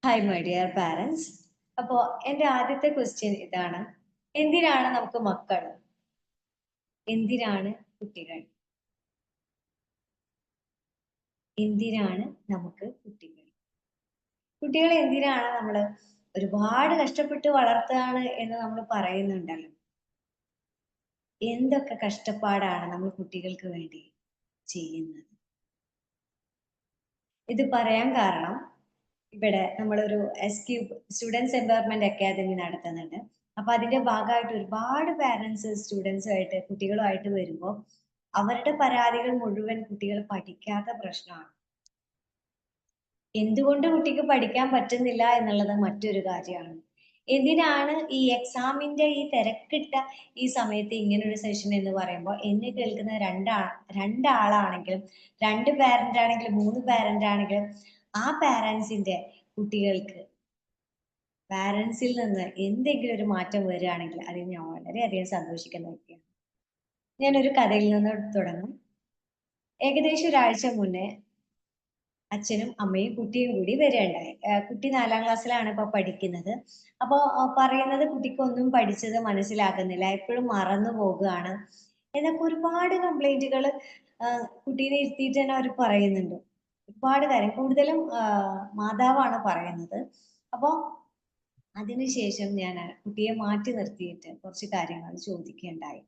Hi my dear parents. അപ്പോൾ എൻ്റെ ആദ്യത്തെ ക്വസ്റ്റ്യൻ ഇതാണ്: എന്തിനാണ് നമുക്ക് മക്കൾ? എന്തിനാണ് കുട്ടികൾ? എന്തിനാണ് നമുക്ക് കുട്ടികൾ? കുട്ടികളെ എന്തിനാണ് നമ്മൾ ഒരുപാട് കഷ്ടപ്പെട്ട് വളർത്തുകയാണ് എന്ന് നമ്മൾ പറയുന്നുണ്ടല്ലോ. എന്തൊക്കെ കഷ്ടപ്പാടാണ് നമ്മൾ കുട്ടികൾക്ക് വേണ്ടി ചെയ്യുന്നത്? ഇത് പറയാൻ കാരണം, ഇവിടെ നമ്മളൊരു എസ്ക്യൂബ് സ്റ്റുഡൻസ് എംപവർമെന്റ് അക്കാദമി നടത്തുന്നുണ്ട്. അപ്പൊ അതിന്റെ ഭാഗമായിട്ട് ഒരുപാട് പാരന്റ്സ് സ്റ്റുഡൻസുമായിട്ട് കുട്ടികളുമായിട്ട് വരുമ്പോൾ അവരുടെ പരാതികൾ മുഴുവൻ കുട്ടികൾ പഠിക്കാത്ത പ്രശ്നമാണ്. എന്തുകൊണ്ട് കുട്ടിക്ക് പഠിക്കാൻ പറ്റുന്നില്ല എന്നുള്ളത് മറ്റൊരു കാര്യമാണ്. എന്തിനാണ് ഈ എക്സാമിന്റെ ഈ തിരക്കിട്ട ഈ സമയത്ത് ഇങ്ങനൊരു സെഷൻ എന്ന് പറയുമ്പോൾ എന്നെ കേൾക്കുന്ന രണ്ടാളാണെങ്കിലും, രണ്ട് പാരന്റ് ആണെങ്കിലും, മൂന്ന് പാരന്റ് ആണെങ്കിലും, ആ പാരന്റ്സിന്റെ കുട്ടികൾക്ക് പാരന്റ്സിൽ നിന്ന് എന്തെങ്കിലും ഒരു മാറ്റം വരികയാണെങ്കിൽ അതിൽ ഞാൻ വളരെയധികം സന്തോഷിക്കുന്ന വ്യക്തിയാണ്. ഞാനൊരു കഥയിൽ നിന്ന് തുടങ്ങും. ഏകദേശം ഒരാഴ്ച മുന്നേ അച്ഛനും അമ്മയും കുട്ടിയും കൂടി വരികയുണ്ടായി. കുട്ടി 4ാം ക്ലാസ്സിലാണ് ഇപ്പൊ പഠിക്കുന്നത്. അപ്പൊ പറയുന്നത് കുട്ടിക്കൊന്നും പഠിച്ചത് മനസ്സിലാകുന്നില്ല. എപ്പോഴും മറന്നു പോകുകയാണ് എന്നൊക്കെ ഒരുപാട് കംപ്ലൈന്റുകൾ കുട്ടീനെ ഇരുത്തിയിട്ട് തന്നെ അവർ പറയുന്നുണ്ട്. ഒരുപാട് കാര്യം കൂടുതലും മാതാവാണ് പറയുന്നത്. അപ്പൊ അതിനുശേഷം ഞാൻ കുട്ടിയെ മാറ്റി നിർത്തിയിട്ട് കുറച്ച് കാര്യങ്ങൾ ചോദിക്കുകയുണ്ടായി.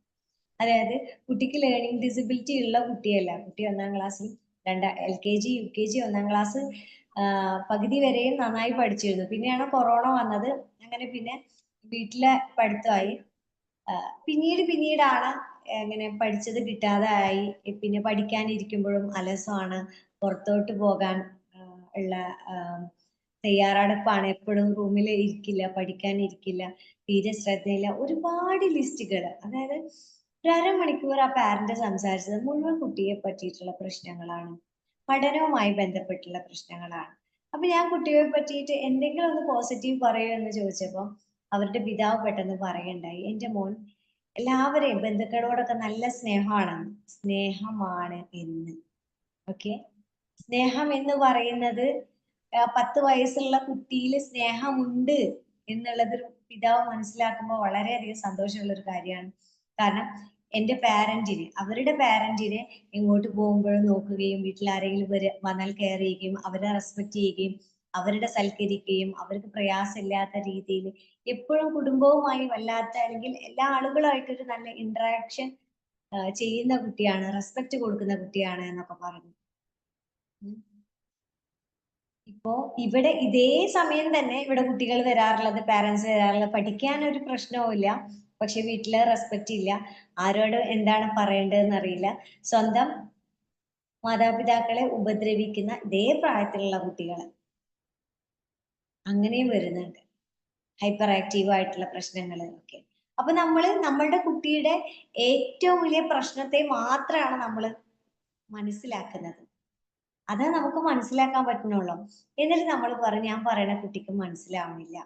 അതായത് കുട്ടിക്ക് ലേണിംഗ് ഡിസബിലിറ്റി ഉള്ള കുട്ടിയല്ല. കുട്ടി 1ാം ക്ലാസ്സിൽ LKG UKG 1ാം ക്ലാസ് പകുതി വരെയും നന്നായി പഠിച്ചിരുന്നു. പിന്നെയാണ് കൊറോണ വന്നത്. അങ്ങനെ പിന്നെ വീട്ടിലെ പഠിത്തമായി. പിന്നീടാണ് ഇങ്ങനെ പഠിച്ചത് കിട്ടാതായി. പിന്നെ പഠിക്കാനിരിക്കുമ്പോഴും അലസമാണ്. പുറത്തോട്ട് പോകാൻ ഉള്ള തയ്യാറെടുപ്പാണ്. എപ്പോഴും റൂമിൽ ഇരിക്കില്ല, പഠിക്കാനിരിക്കില്ല, തീരെ ശ്രദ്ധയില്ല. ഒരുപാട് ലിസ്റ്റുകൾ. അതായത് ഒരു അരമണിക്കൂർ ആ പാരന്റ് സംസാരിച്ചത് മുഴുവൻ കുട്ടിയെ പറ്റിയിട്ടുള്ള പ്രശ്നങ്ങളാണ്. പഠനവുമായി ബന്ധപ്പെട്ടുള്ള പ്രശ്നങ്ങളാണ്. അപ്പൊ ഞാൻ കുട്ടിയെ പറ്റിയിട്ട് എന്തെങ്കിലും ഒന്ന് പോസിറ്റീവ് പറയൂ എന്ന് ചോദിച്ചപ്പോൾ അവരുടെ പിതാവ് പെട്ടെന്ന് പറയുണ്ടായി, എന്റെ മോൻ എല്ലാവരെയും ബന്ധുക്കളോടൊക്കെ നല്ല സ്നേഹമാണ് എന്ന്. ഓക്കെ, സ്നേഹം എന്ന് പറയുന്നത് 10 വയസ്സുള്ള കുട്ടിയിൽ സ്നേഹമുണ്ട് എന്നുള്ളത് ഒരു പിതാവ് മനസ്സിലാക്കുമ്പോൾ വളരെയധികം സന്തോഷമുള്ള ഒരു കാര്യമാണ്. കാരണം അവരുടെ പാരന്റിനെ എങ്ങോട്ട് പോകുമ്പോഴും നോക്കുകയും, വീട്ടിൽ ആരെങ്കിലും വന്നാൽ കെയർ ചെയ്യുകയും, അവരെ റെസ്പെക്ട് ചെയ്യുകയും, അവരുടെ സൽക്കരിക്കുകയും, അവർക്ക് പ്രയാസമില്ലാത്ത രീതിയിൽ എപ്പോഴും കുടുംബവുമായി വല്ലാത്ത, അല്ലെങ്കിൽ എല്ലാ ആളുകളുമായിട്ടൊരു നല്ല ഇന്ററാക്ഷൻ ചെയ്യുന്ന കുട്ടിയാണ്, റെസ്പെക്ട് കൊടുക്കുന്ന കുട്ടിയാണ് എന്നൊക്കെ പറഞ്ഞു. ഇപ്പോ ഇവിടെ ഇതേ സമയം തന്നെ ഇവിടെ കുട്ടികൾ വരാറുള്ളത്, പാരന്റ്സ് വരാറുള്ളത്, പഠിക്കാൻ ഒരു പ്രശ്നവുമില്ല, പക്ഷെ വീട്ടില് റെസ്പെക്ട് ഇല്ല, ആരോട് എന്താണ് പറയേണ്ടതെന്ന് അറിയില്ല, സ്വന്തം മാതാപിതാക്കളെ ഉപദ്രവിക്കുന്ന ഇതേ പ്രായത്തിലുള്ള കുട്ടികൾ അങ്ങനെയും വരുന്നുണ്ട്. ഹൈപ്പർ ആക്റ്റീവ് ആയിട്ടുള്ള പ്രശ്നങ്ങൾ ഒക്കെ. അപ്പൊ നമ്മളുടെ കുട്ടിയുടെ ഏറ്റവും വലിയ പ്രശ്നത്തെ മാത്രമാണ് നമ്മൾ മനസ്സിലാക്കുന്നത്. അത് നമുക്ക് മനസ്സിലാക്കാൻ പറ്റുന്നുള്ളൂ. എന്നിട്ട് നമ്മൾ പറയും, ഞാൻ പറയണ കുട്ടിക്ക് മനസ്സിലാവുന്നില്ല.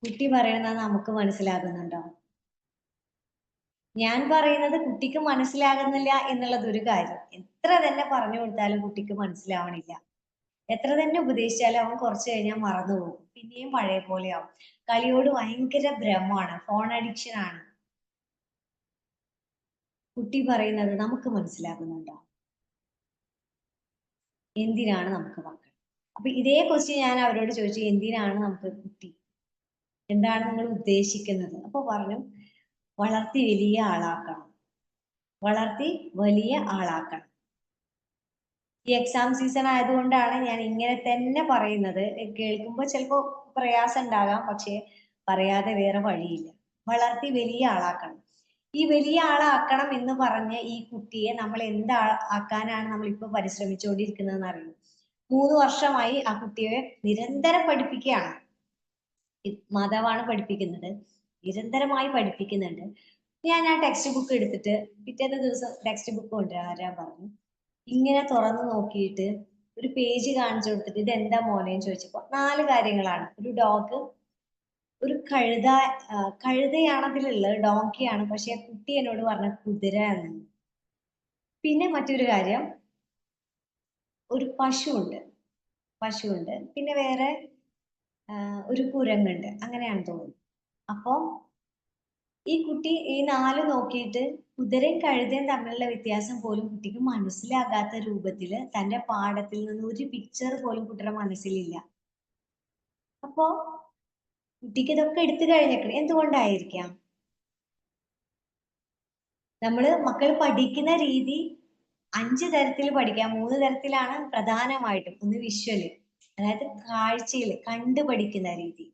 കുട്ടി പറയണത് നമുക്ക് മനസ്സിലാകുന്നുണ്ടോ? ഞാൻ പറയുന്നത് കുട്ടിക്ക് മനസ്സിലാകുന്നില്ല എന്നുള്ളത് ഒരു കാര്യം. എത്ര തന്നെ പറഞ്ഞു കൊടുത്താലും കുട്ടിക്ക് മനസ്സിലാവണില്ല. എത്ര തന്നെ ഉപദേശിച്ചാലും അവൻ കുറച്ച് കഴിഞ്ഞാൽ മറന്നു പോകും. പിന്നെയും പഴയ പോലെയാവും. കളിയോട് ഭയങ്കര ഭ്രമമാണ്. ഫോൺ അഡിക്ഷൻ ആണ്. കുട്ടി പറയുന്നത് നമുക്ക് മനസ്സിലാകുന്നുണ്ടോ? എന്തിനാണ് നമുക്ക് മക്കൾ? അപ്പൊ ഇതേ ക്വസ്റ്റ്യൻ ഞാൻ അവരോട് ചോദിച്ചു, എന്തിനാണ് നമുക്ക് കുട്ടി? എന്താണ് നിങ്ങൾ ഉദ്ദേശിക്കുന്നത്? അപ്പൊ പറഞ്ഞു, വളർത്തി വലിയ ആളാക്കണം. വളർത്തി വലിയ ആളാക്കണം. ഈ എക്സാം സീസൺ ആയതുകൊണ്ടാണ് ഞാൻ ഇങ്ങനെ തന്നെ പറയുന്നത്. കേൾക്കുമ്പോൾ ചിലപ്പോൾ പ്രയാസം ഉണ്ടാകാം, പക്ഷേ പറയാതെ വേറെ വഴിയില്ല. വളർത്തി വലിയ ആളാക്കണം. ഈ വലിയ ആളാക്കണം എന്ന് പറഞ്ഞ ഈ കുട്ടിയെ നമ്മൾ ആക്കാനാണ് നമ്മൾ ഇപ്പൊ പരിശ്രമിച്ചുകൊണ്ടിരിക്കുന്നതെന്ന് അറിയുന്നു. 3 വർഷമായി ആ കുട്ടിയെ നിരന്തരം പഠിപ്പിക്കുകയാണ്. മാതാവാണ് പഠിപ്പിക്കുന്നത്. നിരന്തരമായി പഠിപ്പിക്കുന്നുണ്ട്. ഞാൻ ആ ടെക്സ്റ്റ് ബുക്ക് എടുത്തിട്ട് പിറ്റേന്ന് ദിവസം ടെക്സ്റ്റ് ബുക്ക് കൊണ്ടുവരാൻ പറഞ്ഞു. ഇങ്ങനെ തുറന്നു നോക്കിയിട്ട് ഒരു പേജ് കാണിച്ചു കൊടുത്തിട്ട്, ഇതെന്താ മോനെന്ന് ചോദിച്ചപ്പോ 4 കാര്യങ്ങളാണ്. ഒരു ഡോഗ്, ഒരു കഴുതയാണ് അതിലുള്ളത്, ഡോങ്കിയാണ്, പക്ഷെ കുട്ടി എന്നോട് പറഞ്ഞ കുതിര എന്നാണ്. പിന്നെ മറ്റൊരു കാര്യം, ഒരു പശു ഉണ്ട്. പശുവുണ്ട്, പിന്നെ വേറെ ഒരു കുരങ്ങുണ്ട്, അങ്ങനെയാണ് തോന്നുന്നു. അപ്പൊ ഈ കുട്ടി ഈ 4 നോക്കിയിട്ട് കുതിരയും കഴുതയും തമ്മിലുള്ള വ്യത്യാസം പോലും കുട്ടിക്ക് മനസ്സിലാകാത്ത രൂപത്തില് തന്റെ പാഠത്തിൽ നിന്ന് ഒരു പിക്ചർ പോലും കുട്ടിയുടെ മനസ്സിലില്ല. അപ്പോ കുട്ടിക്ക് ഇതൊക്കെ എടുത്തു കഴിഞ്ഞേക്കണം. എന്തുകൊണ്ടായിരിക്കാം? മക്കൾ പഠിക്കുന്ന രീതി 5 തരത്തിൽ പഠിക്കാം. 3 തരത്തിലാണ് പ്രധാനമായിട്ടും. ഒന്ന് വിഷ്വല്, അതായത് കാഴ്ചയില് കണ്ടു പഠിക്കുന്ന രീതി.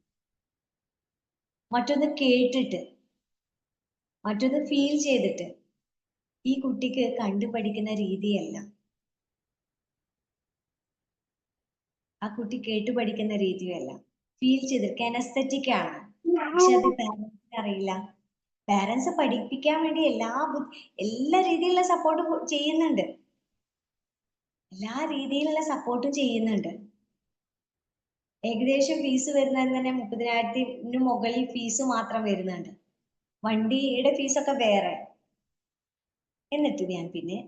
മറ്റൊന്ന് കേട്ടിട്ട്, മറ്റൊന്ന് ഫീൽ ചെയ്തിട്ട്. ഈ കുട്ടിക്ക് കണ്ടു പഠിക്കുന്ന രീതിയല്ല. ആ കുട്ടി കേട്ടു പഠിക്കുന്ന രീതിയല്ല. ഫീൽ ചെയ്ത് കെനസ്തെറ്റിക് ആണ്. പക്ഷെ അത് പാരന്റ്സിന് അറിയില്ല. പാരന്റ്സ് പഠിപ്പിക്കാൻ വേണ്ടി എല്ലാ രീതിയിലുള്ള സപ്പോർട്ടും ചെയ്യുന്നുണ്ട്. എല്ലാ രീതിയിലുള്ള സപ്പോർട്ടും ചെയ്യുന്നുണ്ട്. ഏകദേശം ഫീസ് വരുന്നത് തന്നെ 30,000-ന് മുകളിൽ ഫീസ് മാത്രം വരുന്നുണ്ട്. വണ്ടിയുടെ ഫീസൊക്കെ വേറെ. എന്നിട്ട് ഞാൻ പിന്നെ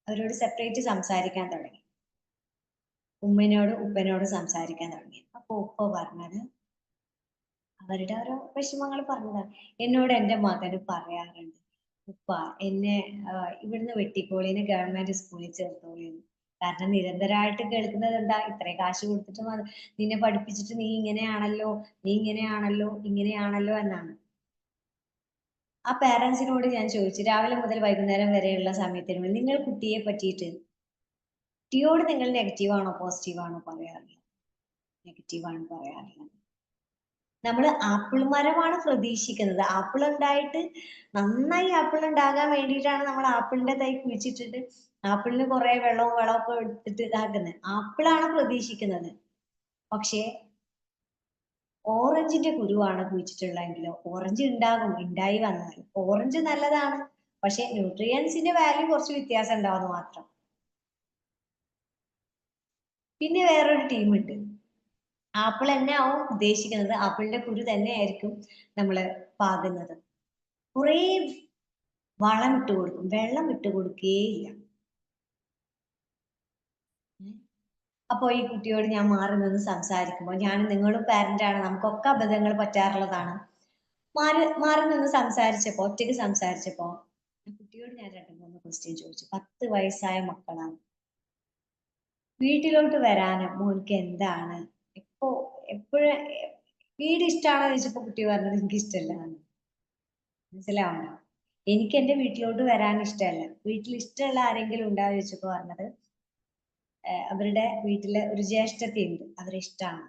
അവരോട് സെപ്പറേറ്റ് സംസാരിക്കാൻ തുടങ്ങി. ഉപ്പനോട് സംസാരിക്കാൻ തുടങ്ങി. അപ്പൊ ഉപ്പ പറഞ്ഞത് അവരുടെ ഓരോ വിഷമങ്ങൾ പറഞ്ഞതാണ്. എന്നോട് എൻ്റെ മകന് പറയാറുണ്ട്, ഉപ്പ എന്നെ ഇവിടുന്ന് വെട്ടിക്കോളി, എന്നെ ഗവൺമെന്റ് സ്കൂളിൽ ചേർത്തോളി എന്ന്. കാരണം നിരന്തരമായിട്ട് കേൾക്കുന്നത് എന്താ, ഇത്രയും കാശ് കൊടുത്തിട്ട് നിന്നെ പഠിപ്പിച്ചിട്ട് നീ ഇങ്ങനെയാണല്ലോ, നീ ഇങ്ങനെയാണല്ലോ, ഇങ്ങനെയാണല്ലോ എന്നാണ്. ആ പാരന്റ്സിനോട് ഞാൻ ചോദിച്ചു, രാവിലെ മുതൽ വൈകുന്നേരം വരെയുള്ള സമയത്തിനുള്ളിൽ നിങ്ങൾ കുട്ടിയെ പറ്റിയിട്ട് കുട്ടിയോട് നിങ്ങൾ നെഗറ്റീവ് ആണോ പോസിറ്റീവ് ആണോ പറയാറില്ല? നെഗറ്റീവ് ആണ് പറയാറില്ല. നമ്മൾ ആപ്പിൾ മരമാണ് പ്രതീക്ഷിക്കുന്നത്. ആപ്പിൾ ഉണ്ടായിട്ട് നന്നായി ആപ്പിൾ ഉണ്ടാകാൻ വേണ്ടിയിട്ടാണ് നമ്മൾ ആപ്പിളിന്റെ തൈ കുഴിച്ചിട്ടിട്ട് ആപ്പിളിന് കുറെ വളമൊക്കെ എടുത്തിട്ട് ഇതാക്കുന്നത്. ആപ്പിളാണ് പ്രതീക്ഷിക്കുന്നത്. പക്ഷേ ഓറഞ്ചിന്റെ കുരുവാണ് കുഴിച്ചിട്ടുള്ളതെങ്കിലോ ഓറഞ്ച് ഉണ്ടാകും, ഉണ്ടായി വന്നാൽ. ഓറഞ്ച് നല്ലതാണ്, പക്ഷെ ന്യൂട്രിയൻസിന്റെ വാല്യൂ കുറച്ച് വ്യത്യാസം ഉണ്ടാവുന്നു മാത്രം. പിന്നെ വേറൊരു ടീമുണ്ട്, ആപ്പിൾ തന്നെ ആവും ഉദ്ദേശിക്കുന്നത്, ആപ്പിളിന്റെ കുരു തന്നെ ആയിരിക്കും നമ്മള് പാകുന്നത്. കുറേ വളം ഇട്ട് കൊടുക്കും, വെള്ളം ഇട്ട് കൊടുക്കുകയില്ല. അപ്പൊ ഈ കുട്ടിയോട് ഞാൻ മാറി നിന്ന് സംസാരിക്കുമ്പോൾ, നിങ്ങളും പാരന്റ് ആണ്, നമുക്കൊക്കെ അബദ്ധങ്ങൾ പറ്റാറുള്ളതാണ്. മാറി നിന്ന് സംസാരിച്ചപ്പോ, ഒറ്റയ്ക്ക് സംസാരിച്ചപ്പോ കുട്ടിയോട് ഞാൻ 2-3 ക്വസ്റ്റ്യൻ ചോദിച്ചു. 10 വയസ്സായ മക്കളാണ്. വീട്ടിലോട്ട് വരാന് മോൻക്ക് എന്താണ് ഇപ്പോ എപ്പോഴും വീട് ഇഷ്ടമാണോ ചോദിച്ചപ്പോ കുട്ടി പറഞ്ഞത് എനിക്ക് ഇഷ്ടമല്ല. മനസ്സിലാവണോ? എനിക്ക് എന്റെ വീട്ടിലോട്ട് വരാൻ ഇഷ്ടമല്ല. വീട്ടിൽ ഇഷ്ടമുള്ള ആരെങ്കിലും ഉണ്ടാവും ചോദിച്ചപ്പോ പറഞ്ഞത് അവരുടെ വീട്ടിലെ ഒരു ജ്യേഷ്ഠത്തി ഉണ്ട്, അവരെ ഇഷ്ടമാണ്.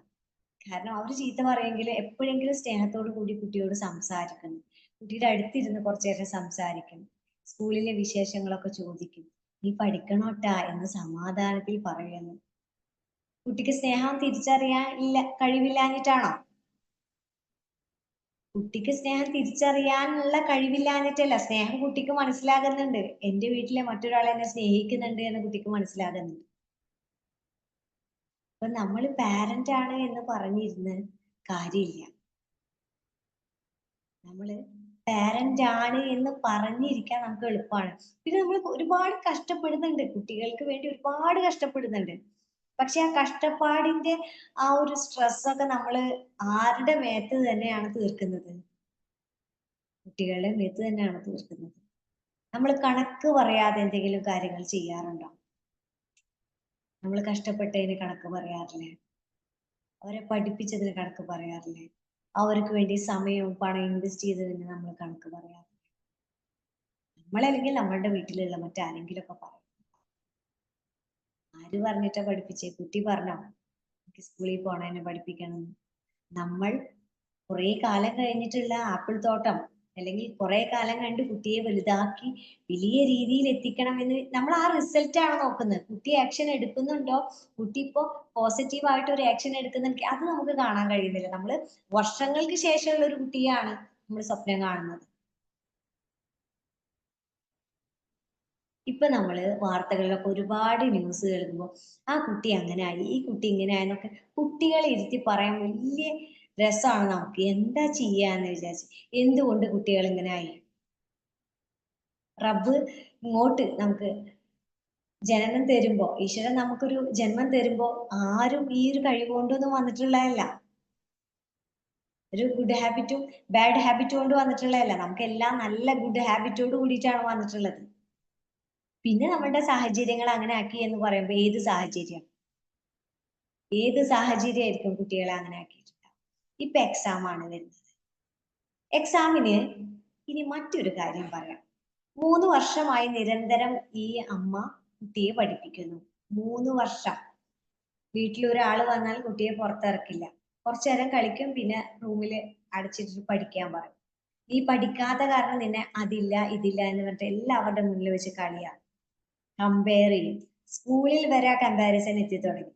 കാരണം അവർ ചീത്ത പറയുമെങ്കിൽ എപ്പോഴെങ്കിലും സ്നേഹത്തോടു കൂടി കുട്ടിയോട് സംസാരിക്കുന്നു. കുട്ടിയുടെ അടുത്തിരുന്ന് കുറച്ചു നേരം സംസാരിക്കും. സ്കൂളിലെ വിശേഷങ്ങളൊക്കെ ചോദിക്കും. നീ പഠിക്കണോട്ടാ എന്ന് സമാധാനത്തിൽ പറയുന്നു. കുട്ടിക്ക് സ്നേഹം തിരിച്ചറിയാൻ കഴിവില്ലാഞ്ഞിട്ടാണോ? കുട്ടിക്ക് സ്നേഹം തിരിച്ചറിയാനുള്ള കഴിവില്ലാഞ്ഞിട്ടല്ല, സ്നേഹം കുട്ടിക്ക് മനസ്സിലാകുന്നുണ്ട്. എന്റെ വീട്ടിലെ മറ്റൊരാൾ എന്നെ സ്നേഹിക്കുന്നുണ്ട് എന്ന് കുട്ടിക്ക് മനസ്സിലാകുന്നുണ്ട്. അപ്പൊ നമ്മൾ പാരന്റ് ആണ് എന്ന് പറഞ്ഞിരുന്ന് കാര്യമില്ല. നമ്മള് പാരന്റ് ആണ് എന്ന് പറഞ്ഞിരിക്കാൻ നമുക്ക് എളുപ്പമാണ്. പിന്നെ നമ്മൾ ഒരുപാട് കഷ്ടപ്പെടുന്നുണ്ട്, കുട്ടികൾക്ക് വേണ്ടി ഒരുപാട് കഷ്ടപ്പെടുന്നുണ്ട്. പക്ഷെ ആ കഷ്ടപ്പാടിന്റെ ആ ഒരു സ്ട്രെസ് ഒക്കെ നമ്മള് ആരുടെ മേത്ത് തന്നെയാണ് തീർക്കുന്നത്? കുട്ടികളുടെ മേത്ത് തന്നെയാണ് തീർക്കുന്നത്. നമ്മൾ കണക്ക് പറയാതെ എന്തെങ്കിലും കാര്യങ്ങൾ ചെയ്യാറുണ്ടോ? നമ്മൾ കഷ്ടപ്പെട്ടതിന് കണക്ക് പറയാറില്ലേ? അവരെ പഠിപ്പിച്ചതിന് കണക്ക് പറയാറില്ലേ? അവർക്ക് വേണ്ടി സമയവും പണം ഇൻവെസ്റ്റ് ചെയ്തതിന് നമ്മൾ കണക്ക് പറയാറില്ലേ? നമ്മളല്ലെങ്കിൽ നമ്മളുടെ വീട്ടിലുള്ള മറ്റാരെങ്കിലും ഒക്കെ പറയും. ആര് പറഞ്ഞിട്ടാ പഠിപ്പിച്ചേ? കുട്ടി പറഞ്ഞോ എനിക്ക് സ്കൂളിൽ പോണേനെ പഠിപ്പിക്കണം? നമ്മൾ കുറെ കാലം കഴിഞ്ഞിട്ടുള്ള ആപ്പിൾ തോട്ടം, അല്ലെങ്കിൽ കുറെ കാലം കണ്ട് കുട്ടിയെ വലുതാക്കി വലിയ രീതിയിൽ എത്തിക്കണം എന്ന് നമ്മൾ ആ റിസൾട്ട് ആണ് നോക്കുന്നത്. കുട്ടി ആക്ഷൻ എടുക്കുന്നുണ്ടോ, കുട്ടി ഇപ്പോ പോസിറ്റീവ് ആയിട്ട് ഒരു ആക്ഷൻ എടുക്കുന്നുണ്ടെങ്കിൽ അത് നമുക്ക് കാണാൻ കഴിയുന്നില്ല. നമ്മൾ വർഷങ്ങൾക്ക് ശേഷമുള്ള ഒരു കുട്ടിയാണ് നമ്മൾ സ്വപ്നം കാണുന്നത്. ഇപ്പൊ നമ്മള് വാർത്തകളിലൊക്കെ ഒരുപാട് ന്യൂസ് കേൾക്കുമ്പോൾ ആ കുട്ടി അങ്ങനെ ആയി, ഈ കുട്ടി ഇങ്ങനെ ആയെന്നൊക്കെ കുട്ടികളെ ഇരുത്തി പറയാൻ വലിയ രസമാണ് നമുക്ക്. എന്താ ചെയ്യാന്ന് വിചാരിച്ച്, എന്തുകൊണ്ട് കുട്ടികൾ ഇങ്ങനെ ആയി? റബ്ബ് ഇങ്ങോട്ട് നമുക്ക് ജനനം തരുമ്പോ ഈശ്വരൻ നമുക്കൊരു ജന്മം തരുമ്പോ ആരും ഈ ഒരു കഴിവ് കൊണ്ടൊന്നും വന്നിട്ടുള്ളതല്ല. ഒരു ഗുഡ് ഹാബിറ്റും ബാഡ് ഹാബിറ്റും കൊണ്ട് വന്നിട്ടുള്ളതല്ല. നമുക്കെല്ലാം നല്ല ഗുഡ് ഹാബിറ്റോട് കൂടിയിട്ടാണ് വന്നിട്ടുള്ളത്. പിന്നെ നമ്മളുടെ സാഹചര്യങ്ങൾ അങ്ങനെ ആക്കി എന്ന് പറയുമ്പോൾ ഏത് സാഹചര്യമായിരിക്കും കുട്ടികളെ അങ്ങനെ ആക്കിയിട്ടുണ്ടാവുക. ഇപ്പൊ എക്സാം ആണ് വരുന്നത്. എക്സാമിന് ഇനി മറ്റൊരു കാര്യം പറയാം. 3 വർഷമായി നിരന്തരം ഈ അമ്മ കുട്ടിയെ പഠിപ്പിക്കുന്നു. 3 വർഷം. വീട്ടിൽ ഒരാൾ വന്നാൽ കുട്ടിയെ പുറത്തിറക്കില്ല. കുറച്ചു നേരം കളിക്കും, പിന്നെ റൂമിൽ അടച്ചിട്ട് പഠിക്കാൻ പറയും. നീ പഠിക്കാത്ത കാരണം നിന്നെ അതില്ല ഇതില്ല എന്ന് പറഞ്ഞിട്ട് എല്ലാവരുടെ മുന്നിൽ വെച്ച് കളിയാണ്, കമ്പയർ ചെയ്യും. സ്കൂളിൽ വരെ കമ്പാരിസൺ എത്തി തുടങ്ങി.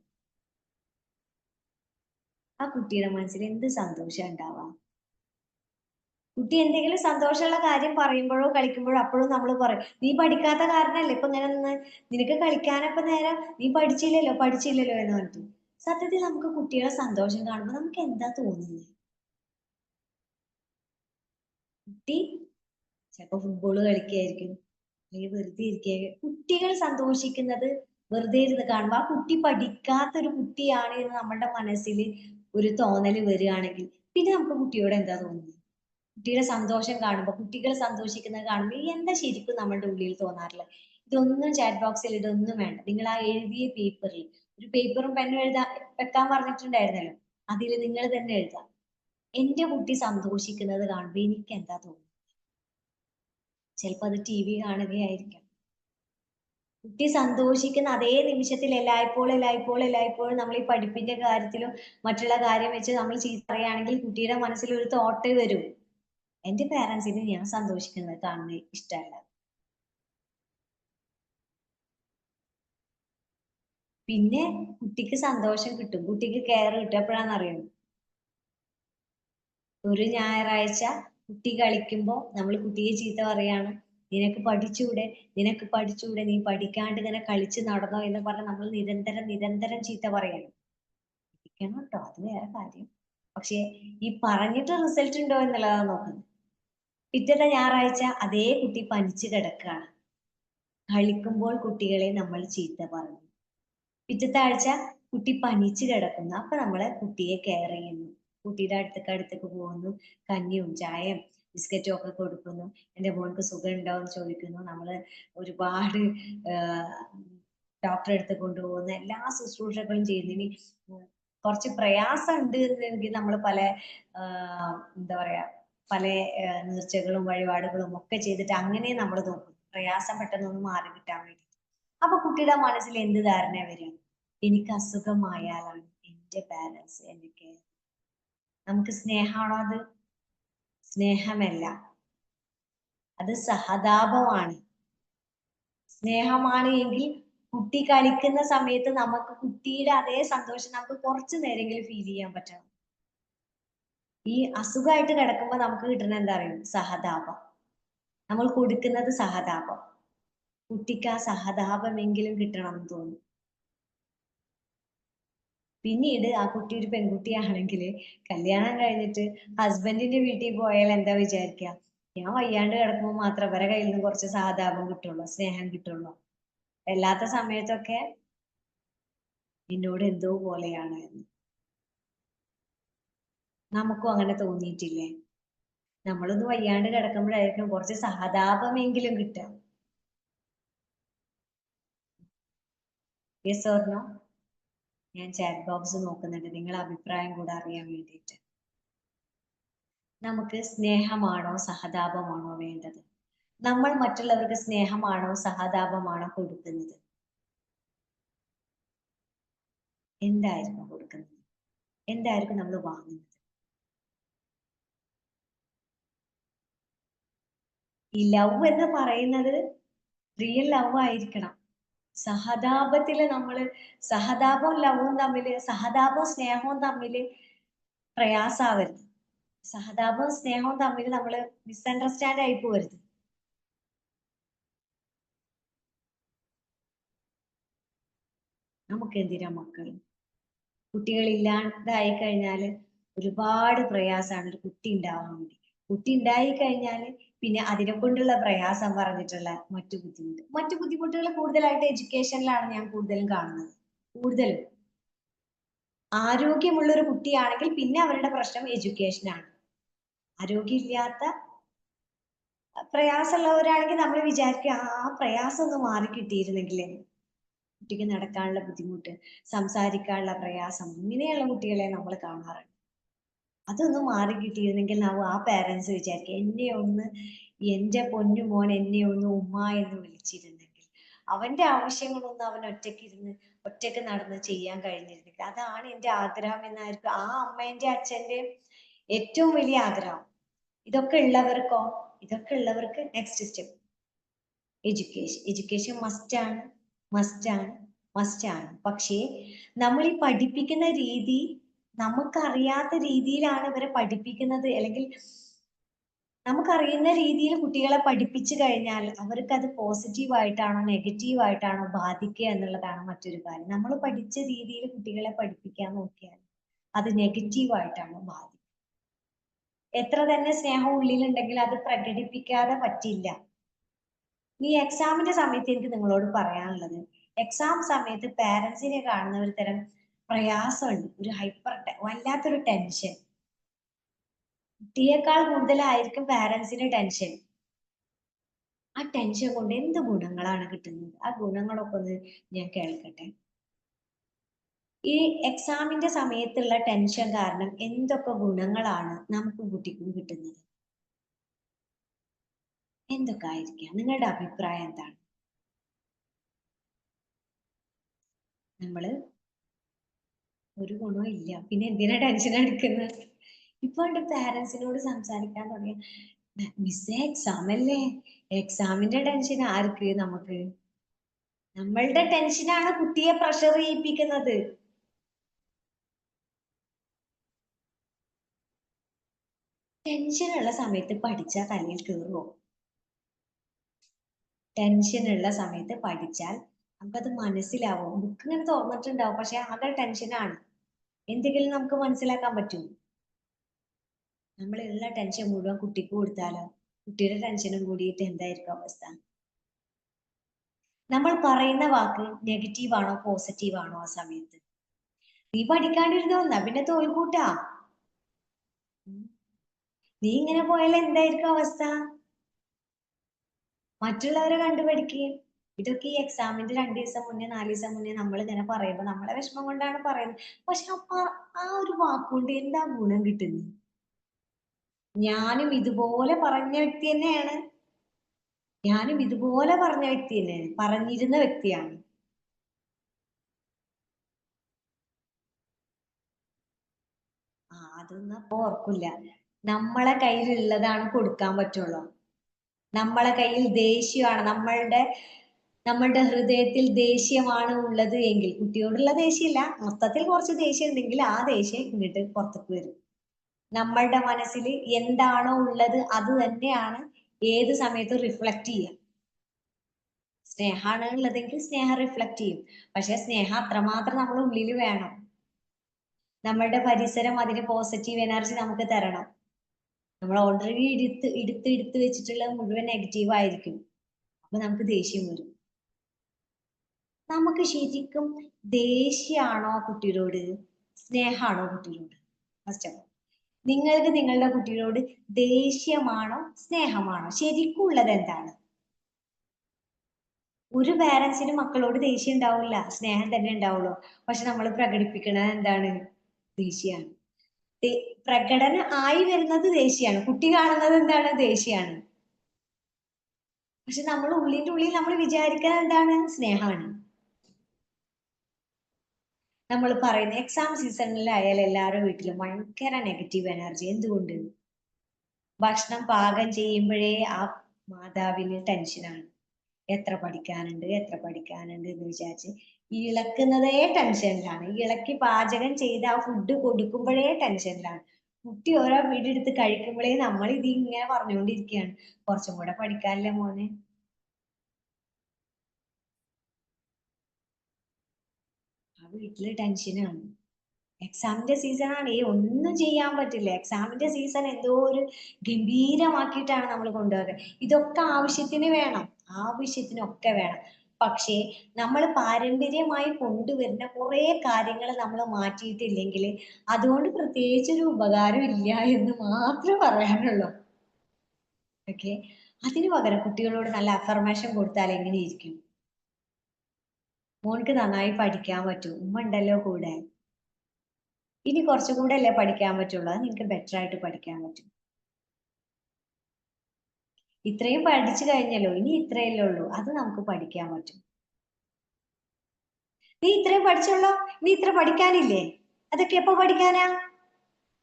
ആ കുട്ടിയുടെ മനസ്സിൽ എന്ത് സന്തോഷം ഉണ്ടാവാം? കുട്ടി എന്തെങ്കിലും സന്തോഷമുള്ള കാര്യം പറയുമ്പോഴോ കളിക്കുമ്പോഴോ അപ്പോഴും നമ്മൾ പറയും, നീ പഠിക്കാത്ത കാരണല്ലേ ഇപ്പൊ ഇങ്ങനെ നിന്ന്, നിനക്ക് കളിക്കാനപ്പോ നേരം, നീ പഠിച്ചില്ലല്ലോ എന്ന് പറഞ്ഞു. സത്യത്തിൽ നമുക്ക് കുട്ടിയുടെ സന്തോഷം കാണുമ്പോൾ നമുക്ക് എന്താ തോന്നുന്നത്? കുട്ടി ചിലപ്പോ ഫുട്ബോൾ കളിക്കുകയായിരിക്കും, അല്ലെങ്കിൽ വെറുതെ ഇരിക്കുക. കുട്ടികൾ സന്തോഷിക്കുന്നത് വെറുതെ ഇരുന്ന് കാണുമ്പോൾ ആ കുട്ടി പഠിക്കാത്തൊരു കുട്ടിയാണ് എന്ന് നമ്മുടെ മനസ്സിൽ ഒരു തോന്നല് വരികയാണെങ്കിൽ പിന്നെ നമുക്ക് കുട്ടിയോട് എന്താ തോന്നുന്നത്? കുട്ടിയുടെ സന്തോഷം കാണുമ്പോൾ, കുട്ടികൾ സന്തോഷിക്കുന്നത് കാണുമ്പോൾ എന്താ ശരിക്കും നമ്മുടെ ഉള്ളിൽ തോന്നാറില്ല? ഇതൊന്നും ചാറ്റ് ബോക്സിൽ ഇതൊന്നും വേണ്ട. നിങ്ങൾ ആ എഴുതിയ പേപ്പറിൽ ഒരു പേപ്പറും പെന്നും വെക്കാൻ പറഞ്ഞിട്ടുണ്ടായിരുന്നല്ലോ, അതിൽ നിങ്ങൾ തന്നെ എഴുതാം. എന്റെ കുട്ടി സന്തോഷിക്കുന്നത് കാണുമ്പോൾ എനിക്ക് എന്താ തോന്നുന്നത്? ചിലപ്പോൾ അത് ടി വി കാണുകയായിരിക്കാം. കുട്ടി സന്തോഷിക്കുന്ന അതേ നിമിഷത്തിൽ എല്ലായ്പ്പോഴും നമ്മൾ ഈ പഠിപ്പിന്റെ കാര്യത്തിലും മറ്റുള്ള കാര്യം വെച്ച് നമ്മൾ ചീത്ത പറയുകയാണെങ്കിൽ കുട്ടിയുടെ മനസ്സിൽ ഒരു തോട്ട് വരും, എന്റെ പാരന്റ്സിന് ഞാൻ സന്തോഷിക്കുന്നത് കാണുന്നത് ഇഷ്ടമല്ല. പിന്നെ കുട്ടിക്ക് സന്തോഷം കിട്ടും, കുട്ടിക്ക് കെയർ കിട്ടും. എപ്പോഴാണെന്ന് അറിയുമോ? ഒരു ഞായറാഴ്ച കുട്ടി കളിക്കുമ്പോ നമ്മൾ കുട്ടിയെ ചീത്ത പറയാണ്, നിനക്ക് പഠിച്ചൂടെ, നീ പഠിക്കാണ്ട് ഇങ്ങനെ കളിച്ച് നടന്നോ എന്ന് പറഞ്ഞ് നമ്മൾ നിരന്തരം ചീത്ത പറയണം. പഠിക്കണം കേട്ടോ, അത് വേറെ കാര്യം. പക്ഷെ ഈ പറഞ്ഞിട്ട് റിസൾട്ട് ഉണ്ടോ എന്നുള്ളതാണ് നോക്കുന്നത്. പിറ്റത്തെ ഞായറാഴ്ച അതേ കുട്ടി പനിച്ച് കിടക്കുകയാണ്. കളിക്കുമ്പോൾ കുട്ടികളെ നമ്മൾ ചീത്ത പറഞ്ഞു. പിറ്റത്തെ ആഴ്ച കുട്ടി പനിച്ച് കിടക്കുന്നു. അപ്പൊ നമ്മള് കുട്ടിയെ കെയർ ചെയ്യുന്നു. കുട്ടിയുടെ അടുത്തേക്ക് പോകുന്നു. കഞ്ഞിയും ചായയും ബിസ്ക്കറ്റും ഒക്കെ കൊടുക്കുന്നു. എൻ്റെ മോൾക്ക് സുഖം ഉണ്ടോ എന്ന് ചോദിക്കുന്നു. നമ്മള് ഒരുപാട് ഡോക്ടറെ അടുത്ത് കൊണ്ടുപോകുന്ന എല്ലാ ശുശ്രൂഷകളും ചെയ്യുന്നു. ഇനി കുറച്ച് പ്രയാസം ഉണ്ട് എങ്കിൽ നമ്മൾ പല എന്താ പറയാ, പല നേർച്ചകളും വഴിപാടുകളും ഒക്കെ ചെയ്തിട്ട് അങ്ങനെ നമ്മൾ നോക്കും, പ്രയാസം പെട്ടെന്നൊന്ന് മാറി കിട്ടാൻ വേണ്ടി. അപ്പൊ കുട്ടിയുടെ മനസ്സിൽ എന്ത് ധാരണ വരും? എനിക്ക് അസുഖമായാലാണ് എന്റെ പാരന്റ്സ് എനിക്ക്. നമുക്ക് സ്നേഹമാണോ അത്? സ്നേഹമല്ല, അത് സഹതാപമാണ്. സ്നേഹമാണ് എങ്കിൽ കുട്ടി കളിക്കുന്ന സമയത്ത് നമുക്ക് കുട്ടിയുടെ അതേ സന്തോഷം നമുക്ക് കുറച്ചു നേരമെങ്കിലും ഫീൽ ചെയ്യാൻ പറ്റണം. ഈ അസുഖമായിട്ട് കിടക്കുമ്പോ നമുക്ക് കിട്ടുന്ന എന്താ അറിയും? സഹതാപം. നമ്മൾ കൊടുക്കുന്നത് സഹതാപം. കുട്ടിക്ക് ആ സഹതാപമെങ്കിലും കിട്ടണം എന്ന് തോന്നും. പിന്നീട് ആ കുട്ടി ഒരു പെൺകുട്ടിയാണെങ്കിൽ കല്യാണം കഴിഞ്ഞിട്ട് ഹസ്ബൻഡിന്റെ വീട്ടിൽ പോയാൽ എന്താ വിചാരിക്കുക? ഞാൻ വയ്യാണ്ട് കിടക്കുമ്പോൾ മാത്രം അവരെ കയ്യിൽ നിന്ന് കുറച്ച് സഹതാപം കിട്ടുള്ളൂ, സ്നേഹം കിട്ടുള്ളൂ. അല്ലാത്ത സമയത്തൊക്കെ എന്നോട് എന്തോ പോലെയാണ് എന്ന്. നമുക്കും അങ്ങനെ തോന്നിയിട്ടില്ലേ? നമ്മളൊന്ന് വയ്യാണ്ട് കിടക്കുമ്പോഴായിരിക്കും കുറച്ച് സഹതാപമെങ്കിലും കിട്ടുക. Yes or no? ഞാൻ ചാറ്റ് ബോക്സ് നോക്കുന്നുണ്ട്, നിങ്ങളുടെ അഭിപ്രായം കൂടെ അറിയാൻ വേണ്ടിയിട്ട്. നമുക്ക് സ്നേഹമാണോ സഹതാപമാണോ വേണ്ടത്? നമ്മൾ മറ്റുള്ളവർക്ക് സ്നേഹമാണോ സഹതാപമാണോ കൊടുക്കുന്നത്? എന്തായിരിക്കും കൊടുക്കുന്നത്? എന്തായിരിക്കും നമ്മൾ വാങ്ങുന്നത്? ഈ ലവ് എന്ന് പറയുന്നത് റിയൽ ലവ് ആയിരിക്കണം. സഹതാപത്തില് നമ്മള് സഹതാപവും ലവും തമ്മില്, സഹതാപവും സ്നേഹവും തമ്മില് പ്രയാസാവരുത്. സഹതാപവും സ്നേഹവും തമ്മിൽ നമ്മള് മിസ്അണ്ടർസ്റ്റാൻഡ് ആയി പോകരുത്. നമുക്ക് എന്തിനാ മക്കൾ? കുട്ടികൾ ഇല്ലാണ്ടായി കഴിഞ്ഞാല് ഒരുപാട് പ്രയാസമാണ് ഒരു കുട്ടി ഉണ്ടാവാൻ വേണ്ടി. കുട്ടി ഉണ്ടായി കഴിഞ്ഞാൽ പിന്നെ അതിനെ കൊണ്ടുള്ള പ്രയാസം പറഞ്ഞിട്ടുള്ള മറ്റു ബുദ്ധിമുട്ടുകൾ കൂടുതലായിട്ട് എഡ്യൂക്കേഷനിലാണ് ഞാൻ കൂടുതലും കാണുന്നത്. കൂടുതലും ആരോഗ്യമുള്ള ഒരു കുട്ടിയാണെങ്കിൽ പിന്നെ അവരുടെ പ്രശ്നം എഡ്യൂക്കേഷനാണ്. ആരോഗ്യമില്ലാത്ത പ്രയാസമുള്ളവരാണെങ്കിൽ നമ്മൾ വിചാരിക്കുക ആ പ്രയാസം ഒന്ന് മാറി കിട്ടിയിരുന്നെങ്കിൽ, കുട്ടിക്ക് നടക്കാനുള്ള ബുദ്ധിമുട്ട്, സംസാരിക്കാനുള്ള പ്രയാസം, ഇങ്ങനെയുള്ള കുട്ടികളെ നമ്മൾ കാണാറുണ്ട്. അതൊന്ന് മാറി കിട്ടിയിരുന്നെങ്കിൽ നാം ആ പേരൻസ് വിചാരിക്കുക എന്റെ പൊന്നു മോൻ എന്നെ ഒന്ന് ഉമ്മ എന്ന് വിളിച്ചിരുന്നെങ്കിൽ, അവന്റെ ആവശ്യങ്ങളൊന്നും അവൻ ഒറ്റയ്ക്ക് നടന്ന് ചെയ്യാൻ കഴിഞ്ഞിരുന്നെങ്കിൽ, അതാണ് എന്റെ ആഗ്രഹം എന്നായിരിക്കും ആ അമ്മേന്റെ അച്ഛന്റെ ഏറ്റവും വലിയ ആഗ്രഹം. ഇതൊക്കെ ഉള്ളവർക്ക് നെക്സ്റ്റ് സ്റ്റെപ്പ് എഡ്യൂക്കേഷൻ മസ്റ്റ് ആണ്. പക്ഷേ നമ്മൾ ഈ പഠിപ്പിക്കുന്ന രീതി നമുക്കറിയാത്ത രീതിയിലാണ് ഇവരെ പഠിപ്പിക്കുന്നത്, അല്ലെങ്കിൽ നമുക്കറിയുന്ന രീതിയിൽ കുട്ടികളെ പഠിപ്പിച്ചു കഴിഞ്ഞാൽ അവർക്ക് അത് പോസിറ്റീവ് ആയിട്ടാണോ നെഗറ്റീവ് ആയിട്ടാണോ ബാധിക്കുക എന്നുള്ളതാണ് മറ്റൊരു കാര്യം. നമ്മൾ പഠിച്ച രീതിയിൽ കുട്ടികളെ പഠിപ്പിക്കാൻ നോക്കിയാൽ അത് നെഗറ്റീവ് ആയിട്ടാണ് ബാധിക്കുക. എത്ര തന്നെ സ്നേഹം ഉള്ളിലുണ്ടെങ്കിൽ അത് പ്രകടിപ്പിക്കാതെ പറ്റില്ല. ഈ എക്സാമിന്റെ സമയത്ത് എനിക്ക് നിങ്ങളോട് പറയാനുള്ളത്, എക്സാം സമയത്ത് പാരന്റ്സിനെ കാണുന്ന ഒരു തരം പ്രയാസമുണ്ട്, ഒരു വല്ലാത്തൊരു ടെൻഷൻ. കുട്ടിയേക്കാൾ കൂടുതലായിരിക്കും പാരന്റ്സിന് ടെൻഷൻ. ആ ടെൻഷൻ കൊണ്ട് എന്ത് ഗുണങ്ങളാണ് കിട്ടുന്നത്? ആ ഗുണങ്ങളൊക്കെ ഒന്ന് ഞാൻ കേൾക്കട്ടെ. ഈ എക്സാമിന്റെ സമയത്തുള്ള ടെൻഷൻ കാരണം എന്തൊക്കെ ഗുണങ്ങളാണ് നമുക്ക് കുട്ടിക്കും കിട്ടുന്നത്? എന്തൊക്കെ ആയിരിക്കാം? നിങ്ങളുടെ അഭിപ്രായം എന്താണ്? നമ്മള് ഒരു ഗുണവും ഇല്ല, പിന്നെ എന്തിനാ ടെൻഷൻ എടുക്കുന്നത്? ഇപ്പൊ എന്റെ പാരന്റ്സിനോട് സംസാരിക്കാൻ തുടങ്ങി, മിസ്സേ എക്സാം അല്ലേ, എക്സാമിന്റെ ടെൻഷൻ ആർക്ക്? നമുക്ക്. നമ്മളുടെ ടെൻഷനാണ് കുട്ടിയെ പ്രഷർ ചെയ്യിപ്പിക്കുന്നത്. ടെൻഷനുള്ള സമയത്ത് പഠിച്ചാൽ തലയിൽ കയറുമോ? ടെൻഷനുള്ള സമയത്ത് പഠിച്ചാൽ നമുക്കത് മനസ്സിലാവും. ബുക്ക് ഇങ്ങനെ തുറന്നിട്ടുണ്ടാവും, പക്ഷെ ആകെ ടെൻഷനാണ്. എന്തെങ്കിലും നമുക്ക് മനസ്സിലാക്കാൻ പറ്റും? നമ്മളുള്ള ടെൻഷൻ മുഴുവൻ കുട്ടിക്ക് കൊടുത്താലോ? കുട്ടിയുടെ ടെൻഷനും കൂടിയിട്ട് എന്തായിരിക്കും അവസ്ഥ? നമ്മൾ പറയുന്ന വാക്ക് നെഗറ്റീവ് ആണോ പോസിറ്റീവ് ആണോ ആ സമയത്ത്? നീ പഠിക്കാണ്ടിരുന്നോ എന്നാ പിന്നെ തോൽക്കൂട്ടാ. നീ ഇങ്ങനെ പോയാൽ എന്തായിരിക്കും അവസ്ഥ? മറ്റുള്ളവരെ കണ്ടുപഠിക്കുകയും. ഇതൊക്കെ ഈ എക്സാമിന്റെ 2 ദിവസം മുന്നേ 4 ദിവസം മുന്നേ നമ്മൾ ഇങ്ങനെ പറയുമ്പോൾ നമ്മളെ വിഷമം കൊണ്ടാണ് പറയുന്നത്. പക്ഷെ അപ്പൊ ആ ഒരു വാക്കുകൊണ്ട് എന്താ ഗുണം കിട്ടുന്നത്? ഞാനും ഇതുപോലെ പറഞ്ഞ വ്യക്തി തന്നെയാണ്. പറഞ്ഞിരുന്ന വ്യക്തിയാണ്. അതൊന്നും അപ്പൊ ഓർക്കില്ല. നമ്മളെ കയ്യിലുള്ളതാണ് കൊടുക്കാൻ പറ്റുള്ളൂ. നമ്മളെ കയ്യിൽ ദേഷ്യമാണ്, നമ്മളുടെ ഹൃദയത്തിൽ ദേഷ്യമാണ് ഉള്ളത് എങ്കിൽ, കുട്ടിയോടുള്ള ദേഷ്യമില്ല, മൊത്തത്തിൽ കുറച്ച് ദേഷ്യം ഉണ്ടെങ്കിൽ ആ ദേഷ്യം ഇങ്ങോട്ട് പുറത്തേക്ക് വരും. നമ്മളുടെ മനസ്സിൽ എന്താണോ ഉള്ളത് അത് തന്നെയാണ് ഏത് സമയത്തും റിഫ്ലക്ട് ചെയ്യുക. സ്നേഹമാണ് ഉള്ളതെങ്കിൽ സ്നേഹം റിഫ്ലക്ട് ചെയ്യും. പക്ഷെ സ്നേഹം അത്രമാത്രം നമ്മുടെ ഉള്ളിൽ വേണം. നമ്മളുടെ പരിസരം അതിന് പോസിറ്റീവ് എനർജി നമുക്ക് തരണം. നമ്മൾ ഓൾറെഡി എടുത്ത് വെച്ചിട്ടുള്ള മുഴുവൻ നെഗറ്റീവ് ആയിരിക്കും. അപ്പൊ നമുക്ക് ദേഷ്യം വരും. നമുക്ക് ശരിക്കും ദേഷ്യമാണോ കുട്ടിയോട്, സ്നേഹമാണോ കുട്ടിയോട്? ഫസ്റ്റ് ഓഫ് ഓൾ, നിങ്ങൾക്ക് നിങ്ങളുടെ കുട്ടിയോട് ദേഷ്യമാണോ സ്നേഹമാണോ? ശരിക്കും ഉള്ളത് എന്താണ്? ഒരു പാരന്റ്സിന് മക്കളോട് ദേഷ്യം ഉണ്ടാവില്ല, സ്നേഹം തന്നെ ഉണ്ടാവുള്ളൂ. പക്ഷെ നമ്മൾ പ്രകടിപ്പിക്കുന്നത് എന്താണ്? ദേഷ്യമാണ്. പ്രകടനം ആയി വരുന്നത് ദേഷ്യമാണ്. കുട്ടി കാണുന്നത് എന്താണ്? ദേഷ്യമാണ്. പക്ഷെ നമ്മൾ ഉള്ളിന്റെ ഉള്ളിൽ നമ്മൾ വിചാരിക്കുന്നത് എന്താണ്? സ്നേഹമാണ്. നമ്മൾ പറയുന്ന എക്സാം സീസണിലായാലും എല്ലാവരുടെ വീട്ടിലും ഭയങ്കര നെഗറ്റീവ് എനർജി. എന്തുകൊണ്ട്? ഭക്ഷണം പാകം ചെയ്യുമ്പോഴേ ആ മാതാവിന് ടെൻഷനാണ്. എത്ര പഠിക്കാനുണ്ട് എന്ന് വിചാരിച്ച് ഇളക്കുന്നതേ ടെൻഷനിലാണ്. ഇളക്കി പാചകം ചെയ്ത് ആ ഫുഡ് കൊടുക്കുമ്പോഴേ ടെൻഷനിലാണ്. കുട്ടി ഓരോ വീടെടുത്ത് കഴിക്കുമ്പോഴേ നമ്മൾ ഇത് ഇങ്ങനെ പറഞ്ഞുകൊണ്ടിരിക്കുകയാണ്, കുറച്ചും കൂടെ പഠിക്കാനല്ലേ മോനെ. ആ വീട്ടില് ടെൻഷനാണ്. എക്സാമിന്റെ സീസൺ ആണ്. ഒന്നും ചെയ്യാൻ പറ്റില്ല. എക്സാമിന്റെ സീസൺ എന്തോ ഒരു ഗംഭീരമാക്കിയിട്ടാണ് നമ്മൾ കൊണ്ടുപോകുക. ഇതൊക്കെ ആവശ്യത്തിന് വേണം. ആവശ്യത്തിനൊക്കെ വേണം. പക്ഷേ നമ്മൾ പാരമ്പര്യമായി കൊണ്ടുവരുന്ന കുറേ കാര്യങ്ങൾ നമ്മൾ മാറ്റിയിട്ടില്ലെങ്കിൽ അതുകൊണ്ട് പ്രത്യേകിച്ചൊരു ഉപകാരം ഇല്ല എന്ന് മാത്രമേ പറയാനുള്ളൂ. ഓക്കെ. അതിന് പകരം കുട്ടികളോട് നല്ല അഫർമേഷൻ കൊടുത്താൽ എങ്ങനെ ഇരിക്കും? മോൻക്ക് നന്നായി പഠിക്കാൻ പറ്റും. ഉമ്മ ഉണ്ടല്ലോ കൂടെ. ഇനി കുറച്ചും കൂടെ അല്ലേ പഠിക്കാൻ പറ്റുള്ളൂ. അത് നിനക്ക് ബെറ്റർ ആയിട്ട് പഠിക്കാൻ പറ്റും. ഇത്രയും പഠിച്ചു കഴിഞ്ഞല്ലോ. ഇനി ഇത്രയല്ലേ ഉള്ളൂ. അത് നമുക്ക് പഠിക്കാൻ പറ്റും. നീ ഇത്രയും പഠിച്ചുള്ളോ? നീ ഇത്ര പഠിക്കാനില്ലേ? അതൊക്കെ എപ്പോ പഠിക്കാനാ?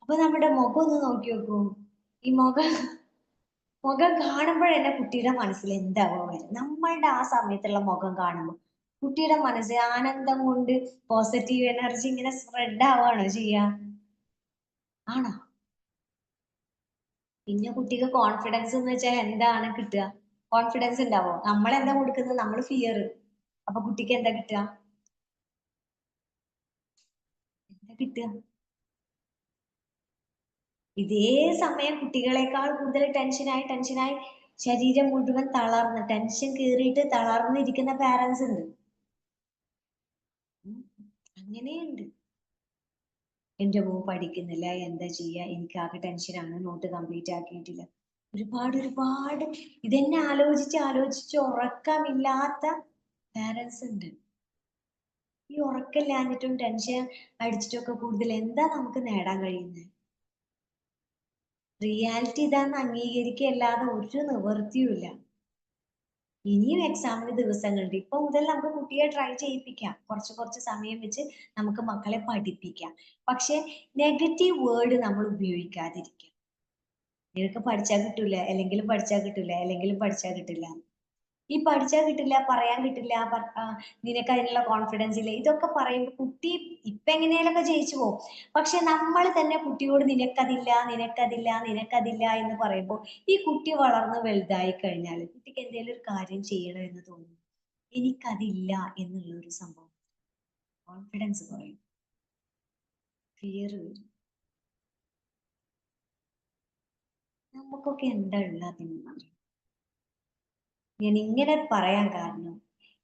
അപ്പൊ നമ്മുടെ മുഖം ഒന്ന് നോക്കി നോക്കൂ. ഈ മുഖം കാണുമ്പോഴന്നെ കുട്ടിയുടെ മനസ്സിൽ എന്താവോ വരും. നമ്മളുടെ ആ സമയത്തുള്ള മുഖം കാണുമ്പോൾ കുട്ടിയുടെ മനസ്സിൽ ആനന്ദം കൊണ്ട് പോസിറ്റീവ് എനർജി ഇങ്ങനെ സ്പ്രെഡ് ആവുകയാണോ ചെയ്യാ? ആണോ? പിന്നെ കുട്ടിക്ക് കോൺഫിഡൻസ് എന്ന് വെച്ചാൽ എന്താണ് കിട്ടുക? കോൺഫിഡൻസ് ഉണ്ടാവോ? നമ്മളെന്താ കൊടുക്കുന്നത്? നമ്മൾ ഫിയർ. അപ്പൊ കുട്ടിക്ക് എന്താ കിട്ടുക? എന്താ കിട്ടുക? ഇതേ സമയം കുട്ടികളെക്കാൾ കൂടുതൽ ടെൻഷനായി ശരീരം മുഴുവൻ തളർന്ന് ടെൻഷൻ കേറിയിട്ട് തളർന്നിരിക്കുന്ന പാരന്റ്സ് ഉണ്ട്. ഉം. അങ്ങനെയുണ്ട്. എന്റെ മോൻ പഠിക്കുന്നില്ല, എന്താ ചെയ്യാ? എനിക്ക് ആകെ ടെൻഷനാണ്, നോട്ട് കംപ്ലീറ്റ് ആക്കിയിട്ടില്ല. ഒരുപാട് ഇതെന്നെ ആലോചിച്ച് ഉറക്കമില്ലാത്ത പാരന്റ്സ് ഉണ്ട്. ഈ ഉറക്കമില്ലാഞ്ഞിട്ടും ടെൻഷൻ അടിച്ചിട്ടൊക്കെ കൂടുതൽ എന്താ നമുക്ക് നേടാൻ കഴിയുന്നത്? റിയാലിറ്റി ഇതാന്ന് അംഗീകരിക്കുകയല്ലാതെ ഒരു നിവൃത്തിയുമില്ല. ഇനിയും എക്സാമിന് ദിവസങ്ങളുണ്ട്. ഇപ്പൊ മുതൽ നമുക്ക് കുട്ടിയെ ട്രൈ ചെയ്യിപ്പിക്കാം. കുറച്ച് സമയം വെച്ച് നമുക്ക് മക്കളെ പഠിപ്പിക്കാം. പക്ഷെ നെഗറ്റീവ് വേർഡ് നമ്മൾ ഉപയോഗിക്കാതിരിക്കുക. നിനക്ക് പഠിച്ചാൽ കിട്ടൂല, അല്ലെങ്കിലും പഠിച്ചാൽ കിട്ടൂല, അല്ലെങ്കിലും പഠിച്ചാൽ കിട്ടില്ല. ഈ പഠിച്ചാൽ കിട്ടില്ല, പറയാൻ കിട്ടില്ല, നിനക്ക് അതിനുള്ള കോൺഫിഡൻസ് ഇല്ല. ഇതൊക്കെ പറയുമ്പോൾ കുട്ടി ഇപ്പൊ എങ്ങനെയാലൊക്കെ ജയിച്ചു പോകും. പക്ഷെ നമ്മൾ തന്നെ കുട്ടിയോട് നിനക്കതില്ല എന്ന് പറയുമ്പോൾ ഈ കുട്ടി വളർന്ന് വലുതായി കഴിഞ്ഞാൽ കുട്ടിക്ക് എന്തെങ്കിലും ഒരു കാര്യം ചെയ്യണം എന്ന് തോന്നും. എനിക്കതില്ല എന്നുള്ള ഒരു സംഭവം. കോൺഫിഡൻസ് കുറയും. ഫിയർ വരും. നമുക്കൊക്കെ എന്താ ഉള്ളതെന്ന് പറയും. ഞാൻ ഇങ്ങനെ പറയാൻ കാരണം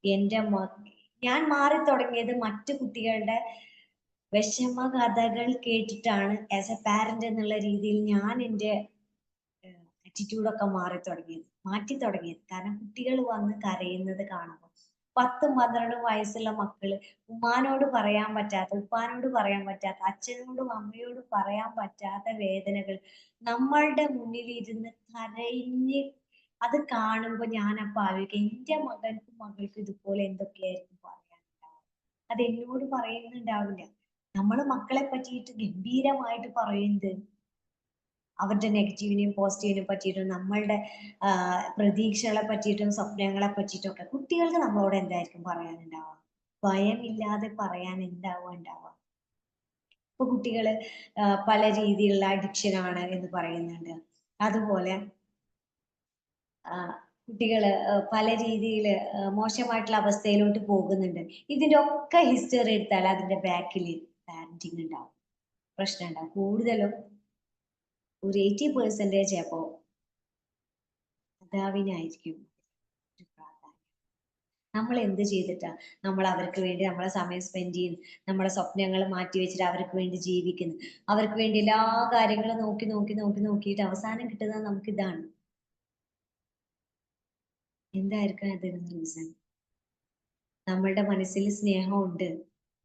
എന്റെ ഞാൻ മാറി തുടങ്ങിയത് മറ്റു കുട്ടികളുടെ വിഷമ കഥകൾ കേട്ടിട്ടാണ്. ആസ് എ പാരന്റ് എന്നുള്ള രീതിയിൽ ഞാൻ എൻ്റെ ആറ്റിറ്റ്യൂഡൊക്കെ മാറ്റി തുടങ്ങിയത്. കാരണം കുട്ടികൾ വന്ന് കരയുന്നത് കാണുമ്പോൾ 10ഉം 12ഉം വയസ്സുള്ള മക്കള് ഉമ്മാനോട് പറയാൻ പറ്റാത്ത, ഉപ്പാനോട് പറയാൻ പറ്റാത്ത, അച്ഛനോടും അമ്മയോടും പറയാൻ പറ്റാത്ത വേദനകൾ നമ്മളുടെ മുന്നിൽ ഇരുന്ന് കരഞ്ഞ് അത് കാണുമ്പോൾ ഞാൻ അപ്പൊ ആലോചിക്കും എന്റെ മകൾക്കും മകൾക്കും ഇതുപോലെ എന്തൊക്കെയായിരിക്കും പറയാനുണ്ടാവുക. അത് എന്നോട് പറയുന്നുണ്ടാവില്ല. നമ്മള് മക്കളെ പറ്റിയിട്ട് ഗംഭീരമായിട്ട് പറയുന്നത് അവരുടെ നെഗറ്റീവിനെയും പോസിറ്റീവിനെയും പറ്റിയിട്ടും നമ്മളുടെ പ്രതീക്ഷകളെ പറ്റിയിട്ടും സ്വപ്നങ്ങളെ പറ്റിയിട്ടും ഒക്കെ കുട്ടികൾക്ക് നമ്മളോട് എന്തായിരിക്കും പറയാനുണ്ടാവുക? ഭയമില്ലാതെ പറയാൻ ഉണ്ടാവുക. ഇപ്പൊ കുട്ടികള് പല രീതിയിലുള്ള അഡിക്ഷൻ ആണ് എന്ന് പറയുന്നുണ്ട്. അതുപോലെ കുട്ടികള് പല രീതിയില് മോശമായിട്ടുള്ള അവസ്ഥയിലോട്ട് പോകുന്നുണ്ട്. ഇതിന്റെ ഒക്കെ ഹിസ്റ്ററി എടുത്താൽ അതിന്റെ ബാക്കിൽ പാരന്റിങ് ഉണ്ടാവും, പ്രശ്നം ഉണ്ടാവും. കൂടുതലും ഒരു 80% അപ്പോ മാതാവിനായിരിക്കും ഒരു പ്രാധാന്യം. നമ്മൾ എന്ത് ചെയ്തിട്ടാ നമ്മൾ അവർക്ക് വേണ്ടി നമ്മളെ സമയം സ്പെൻഡ് ചെയ്യുന്നു, നമ്മളെ സ്വപ്നങ്ങൾ മാറ്റി വെച്ചിട്ട് അവർക്ക് വേണ്ടി ജീവിക്കുന്നു, അവർക്ക് വേണ്ടി എല്ലാ കാര്യങ്ങളും നോക്കിയിട്ട് അവസാനം കിട്ടുന്നത് നമുക്ക് ഇതാണ്. എന്തായിരിക്കും അതിന് റീസൺ? നമ്മളുടെ മനസ്സിൽ സ്നേഹമുണ്ട്,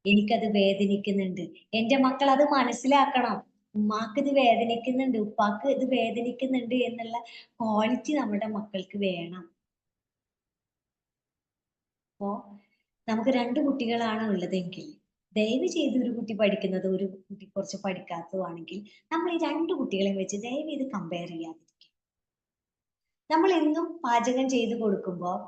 എനിക്കത് വേദനിക്കുന്നുണ്ട്, എന്റെ മക്കൾ അത് മനസ്സിലാക്കണം. ഉമ്മാക്ക് ഇത് വേദനിക്കുന്നുണ്ട്, ഉപ്പാക്ക് ഇത് വേദനിക്കുന്നുണ്ട് എന്നുള്ള ക്വാളിറ്റി നമ്മുടെ മക്കൾക്ക് വേണം. അപ്പോ നമുക്ക് 2 കുട്ടികളാണ് ഉള്ളതെങ്കിൽ ദയവ് ചെയ്ത് ഒരു കുട്ടി പഠിക്കുന്നത് ഒരു കുട്ടി കുറച്ച് പഠിക്കാത്തതാണെങ്കിൽ നമ്മൾ ഈ 2 കുട്ടികളെയും വെച്ച് ദയവ് ചെയ്ത് കമ്പയർ ചെയ്യാതിരിക്കുക. നമ്മൾ എന്നും പാചകം ചെയ്ത് കൊടുക്കുമ്പോൾ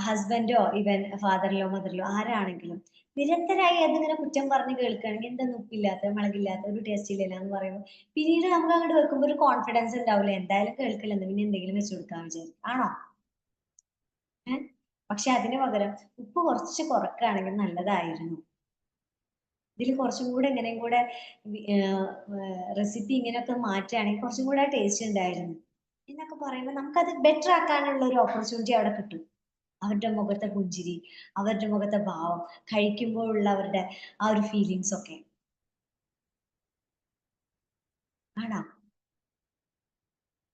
ഹസ്ബൻഡോ ഈവൻ ഫാദറിലോ മദറിലോ ആരാണെങ്കിലും നിരന്തരമായി അതിങ്ങനെ കുറ്റം പറഞ്ഞ് കേൾക്കുകയാണെങ്കിൽ എന്താ ഉപ്പില്ലാത്ത മുളകില്ലാത്ത ഒരു ടേസ്റ്റ് ഇല്ലല്ലോ എന്ന് പറയുമ്പോൾ പിന്നീട് നമുക്ക് അങ്ങോട്ട് വെക്കുമ്പോൾ ഒരു കോൺഫിഡൻസ് ഉണ്ടാവില്ല. എന്തായാലും കേൾക്കില്ലെന്ന് പിന്നെ എന്തെങ്കിലും വെച്ച് കൊടുക്കാൻ വിചാരിക്കും. ആണോ? പക്ഷെ അതിന് പകരം ഉപ്പ് കുറച്ച് കുറക്കുകയാണെങ്കിൽ നല്ലതായിരുന്നു. ഇതിൽ കുറച്ചും കൂടെ എങ്ങനെയും കൂടെ റെസിപ്പി ഇങ്ങനെയൊക്കെ മാറ്റുകയാണെങ്കിൽ കുറച്ചും കൂടെ ടേസ്റ്റ് ഉണ്ടായിരുന്നു എന്നൊക്കെ പറയുമ്പോൾ നമുക്കത് ബെറ്റർ ആക്കാനുള്ള ഒരു ഓപ്പർച്യൂണിറ്റി അവിടെ കിട്ടും. അവരുടെ മുഖത്തെ പുഞ്ചിരി, അവരുടെ മുഖത്തെ ഭാവം, കഴിക്കുമ്പോഴുള്ള അവരുടെ ആ ഒരു ഫീലിങ്സ് ഒക്കെ കാണാം.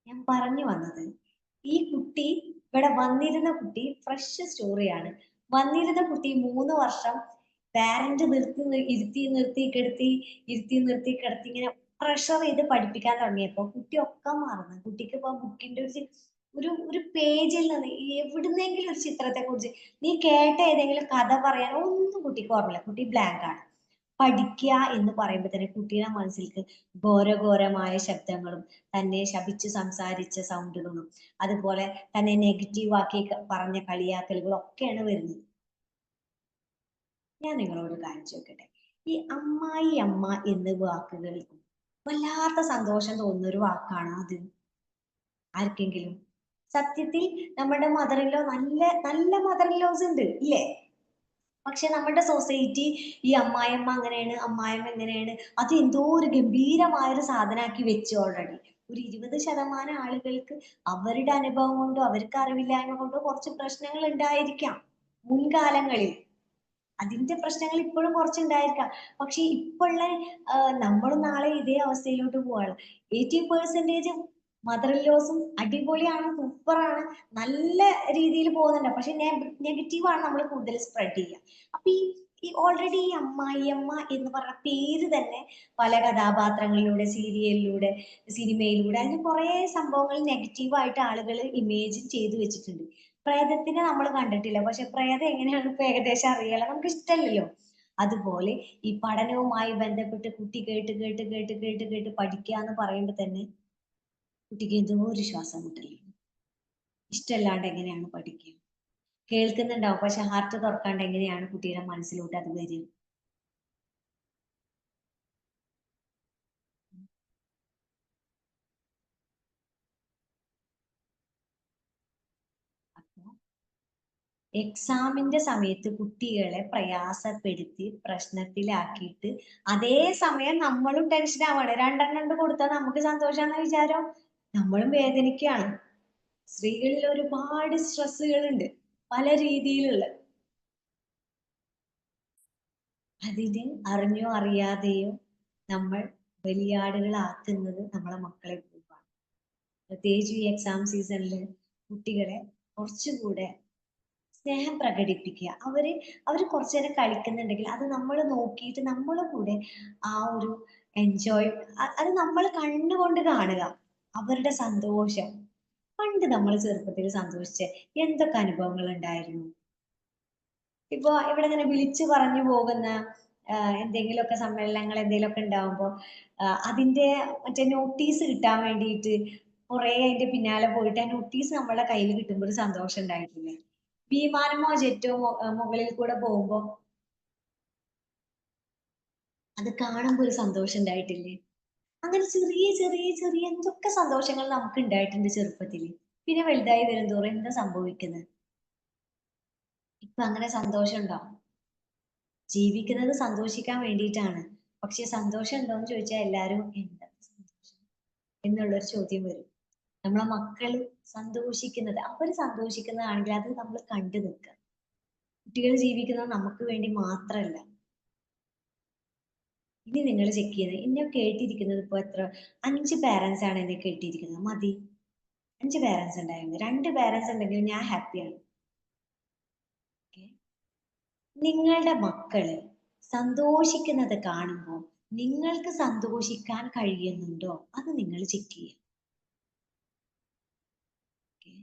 ഞാൻ പറഞ്ഞു വന്നത്, ഈ കുട്ടി ഇവിടെ വന്നിരുന്ന കുട്ടി ഫ്രഷ് സ്റ്റോറിയാണ്. വന്നിരുന്ന കുട്ടി 3 വർഷം പാരന്റ് ഇരുത്തി നിർത്തി കിടത്തി, ഇരുത്തി നിർത്തി കിടത്തി ഇങ്ങനെ പ്രഷർ ചെയ്ത് പഠിപ്പിക്കാൻ തുടങ്ങിയപ്പോ കുട്ടി ഒക്കെ മറന്നു. കുട്ടിക്ക് ഇപ്പൊ ബുക്കിന്റെ ഒരു ഒരു പേജിൽ നിന്ന് എവിടുന്നെങ്കിലും ഒരു ചിത്രത്തെ കുറിച്ച് നീ കേട്ട ഏതെങ്കിലും കഥ പറയാൻ ഒന്നും കുട്ടിക്ക് ഓർമ്മയില്ല. കുട്ടി ബ്ലാങ്ക് ആണ്. പഠിക്കുക എന്ന് പറയുമ്പോൾ തന്നെ കുട്ടിയുടെ മനസ്സിലേക്ക് ഘോരഘോരമായ ശബ്ദങ്ങളും തന്നെ ശപിച്ച് സംസാരിച്ച സൗണ്ടുകളും അതുപോലെ തന്നെ നെഗറ്റീവ് ആക്കി പറഞ്ഞ കളിയാക്കലുകളും ഒക്കെയാണ് വരുന്നത്. ഞാൻ നിങ്ങളോട് കാണിച്ചു നോക്കട്ടെ. ഈ അമ്മായി അമ്മ എന്ന വാക്കുകൾ വല്ലാത്ത സന്തോഷം തോന്നുന്ന ഒരു വാക്കാണ് അത്. ആർക്കെങ്കിലും സത്യത്തിൽ നമ്മുടെ മദർ ഇൻ ലോ നല്ല നല്ല മദർ ഇൻ ലോസ് ഉണ്ട് ഇല്ലേ? പക്ഷെ നമ്മുടെ സൊസൈറ്റി ഈ അമ്മായിയമ്മ അങ്ങനെയാണ്, അമ്മായിയമ്മ ഇങ്ങനെയാണ്, അത് എന്തോ ഒരു ഗംഭീരമായ ഒരു സാധനാക്കി വെച്ചു ഓൾറെഡി. ഒരു 20% ആളുകൾക്ക് അവരുടെ അനുഭവം കൊണ്ടോ അവർക്ക് അറിവില്ലായ്മ കൊണ്ടോ കുറച്ച് പ്രശ്നങ്ങൾ ഉണ്ടായിരിക്കാം മുൻകാലങ്ങളിൽ. അതിന്റെ പ്രശ്നങ്ങൾ ഇപ്പോഴും കുറച്ചുണ്ടായിരിക്കാം. പക്ഷെ ഇപ്പോഴുള്ള നമ്മളും നാളെ ഇതേ അവസ്ഥയിലോട്ട് പോവാണ്. 80% മദർ ഇൻ ലോസും അടിപൊളിയാണ്, സൂപ്പറാണ്, നല്ല രീതിയിൽ പോകുന്നുണ്ട്. പക്ഷെ നെഗറ്റീവ് ആണ് നമ്മൾ കൂടുതൽ സ്പ്രെഡ് ചെയ്യുക. അപ്പൊ ഈ ഓൾറെഡി ഈ അമ്മായിയമ്മ എന്ന് പറഞ്ഞ പേര് തന്നെ പല കഥാപാത്രങ്ങളിലൂടെ, സീരിയലിലൂടെ, സിനിമയിലൂടെ അങ്ങനെ കുറെ സംഭവങ്ങൾ നെഗറ്റീവായിട്ട് ആളുകൾ ഇമേജിൻ ചെയ്തു വെച്ചിട്ടുണ്ട്. പ്രേതത്തിനെ നമ്മൾ കണ്ടിട്ടില്ല. പക്ഷെ പ്രേതം എങ്ങനെയാണ് ഇപ്പൊ ഏകദേശം അറിയാലോ. നമുക്ക് ഇഷ്ടമല്ലല്ലോ. അതുപോലെ ഈ പഠനവുമായി ബന്ധപ്പെട്ട് കുട്ടി കേട്ട് കേട്ട് കേട്ട് കേട്ട് കേട്ട് പഠിക്കുക എന്ന് പറയുമ്പോൾ തന്നെ കുട്ടിക്ക് എന്തോ ഒരു ശ്വാസം മുട്ടല്. ഇഷ്ടമല്ലാണ്ട് എങ്ങനെയാണ് പഠിക്കുക? കേൾക്കുന്നുണ്ടാവും. പക്ഷെ ഹാർട്ട് തുറക്കാണ്ട് എങ്ങനെയാണ് കുട്ടിയുടെ മനസ്സിലോട്ട് അത് വരിക? അപ്പൊ എക്സാമിന്റെ സമയത്ത് കുട്ടികളെ പ്രയാസപ്പെടുത്തി പ്രശ്നത്തിലാക്കിയിട്ട് അതേ സമയം നമ്മളും ടെൻഷൻ ആവാണ്. രണ്ടെണ്ണം കൊണ്ട് കൊടുത്താൽ നമുക്ക് സന്തോഷാന്ന വിചാരം. നമ്മളും വേദനിക്കുകയാണ്. സ്ത്രീകളിൽ ഒരുപാട് സ്ട്രെസ്സുകളുണ്ട്. പല രീതിയിലുള്ള. അതിന് അറിഞ്ഞോ അറിയാതെയോ നമ്മൾ ബലിയാടുകളാക്കുന്നത് നമ്മളെ മക്കളെ പോവാണ്. പ്രത്യേകിച്ച് ഈ എക്സാം സീസണിൽ കുട്ടികളെ കുറച്ചുകൂടെ സ്നേഹം പ്രകടിപ്പിക്കുക. അവര് കുറച്ചു നേരം കളിക്കുന്നുണ്ടെങ്കിൽ അത് നമ്മൾ നോക്കിയിട്ട് നമ്മളെ കൂടെ ആ ഒരു എൻജോയ് അത് നമ്മൾ കണ്ണുകൊണ്ട് കാണുക. അവരുടെ സന്തോഷം. പണ്ട് നമ്മൾ ചെറുപ്പത്തിൽ സന്തോഷിച്ച എന്തൊക്കെ അനുഭവങ്ങൾ ഉണ്ടായിരുന്നു. ഇപ്പൊ ഇവിടെ ഇങ്ങനെ വിളിച്ചു പറഞ്ഞു പോകുന്ന എന്തെങ്കിലുമൊക്കെ സമ്മേളനങ്ങൾ എന്തെങ്കിലുമൊക്കെ ഉണ്ടാവുമ്പോ അതിന്റെ മറ്റേ നോട്ടീസ് കിട്ടാൻ വേണ്ടിയിട്ട് കുറെ അതിന്റെ പിന്നാലെ പോയിട്ട് ആ നോട്ടീസ് നമ്മളെ കയ്യിൽ കിട്ടുമ്പോൾ ഒരു സന്തോഷം ഉണ്ടായിട്ടില്ലേ? വിമാനമോ ജെറ്റോ മുകളിൽ കൂടെ പോകുമ്പോ അത് കാണുമ്പോൾ ഒരു സന്തോഷം ഉണ്ടായിട്ടില്ലേ? അങ്ങനെ ചെറിയ ചെറിയ ചെറിയ എന്തൊക്കെ സന്തോഷങ്ങൾ നമുക്ക് ഉണ്ടായിട്ടുണ്ട് ചെറുപ്പത്തില്. പിന്നെ വലുതായി വരുന്തോറും എന്താ സംഭവിക്കുന്നത്? ഇപ്പൊ അങ്ങനെ സന്തോഷം ഉണ്ടോ? ജീവിക്കുന്നത് സന്തോഷിക്കാൻ വേണ്ടിയിട്ടാണ്. പക്ഷെ സന്തോഷം ഉണ്ടോന്ന് ചോദിച്ചാൽ എല്ലാരും എന്താ സന്തോഷം എന്നുള്ളൊരു ചോദ്യം വരും. നമ്മളെ മക്കള് സന്തോഷിക്കുന്നത്, അവര് സന്തോഷിക്കുന്നതാണെങ്കിൽ അത് നമ്മൾ കണ്ടു നിൽക്കുക. കുട്ടികൾ ജീവിക്കുന്നത് നമുക്ക് വേണ്ടി മാത്രമല്ല. ഇനി നിങ്ങൾ ചെക്ക് ചെയ്യുന്നത് എന്നെ കേട്ടിരിക്കുന്നത് ഇപ്പൊ എത്ര 5 പേരൻസ് ആണ് എന്നെ കേട്ടിരിക്കുന്നത്. മതി. 5 പേരൻസ് ഉണ്ടായിരുന്നു. 2 പേരൻസ് ഉണ്ടെങ്കിൽ ഞാൻ ഹാപ്പിയാണ്. ഓക്കെ. നിങ്ങളുടെ മക്കള് സന്തോഷിക്കുന്നത് കാണുമ്പോൾ നിങ്ങൾക്ക് സന്തോഷിക്കാൻ കഴിയുന്നുണ്ടോ? അത് നിങ്ങൾ ചെക്ക് ചെയ്യുക. ഓക്കെ.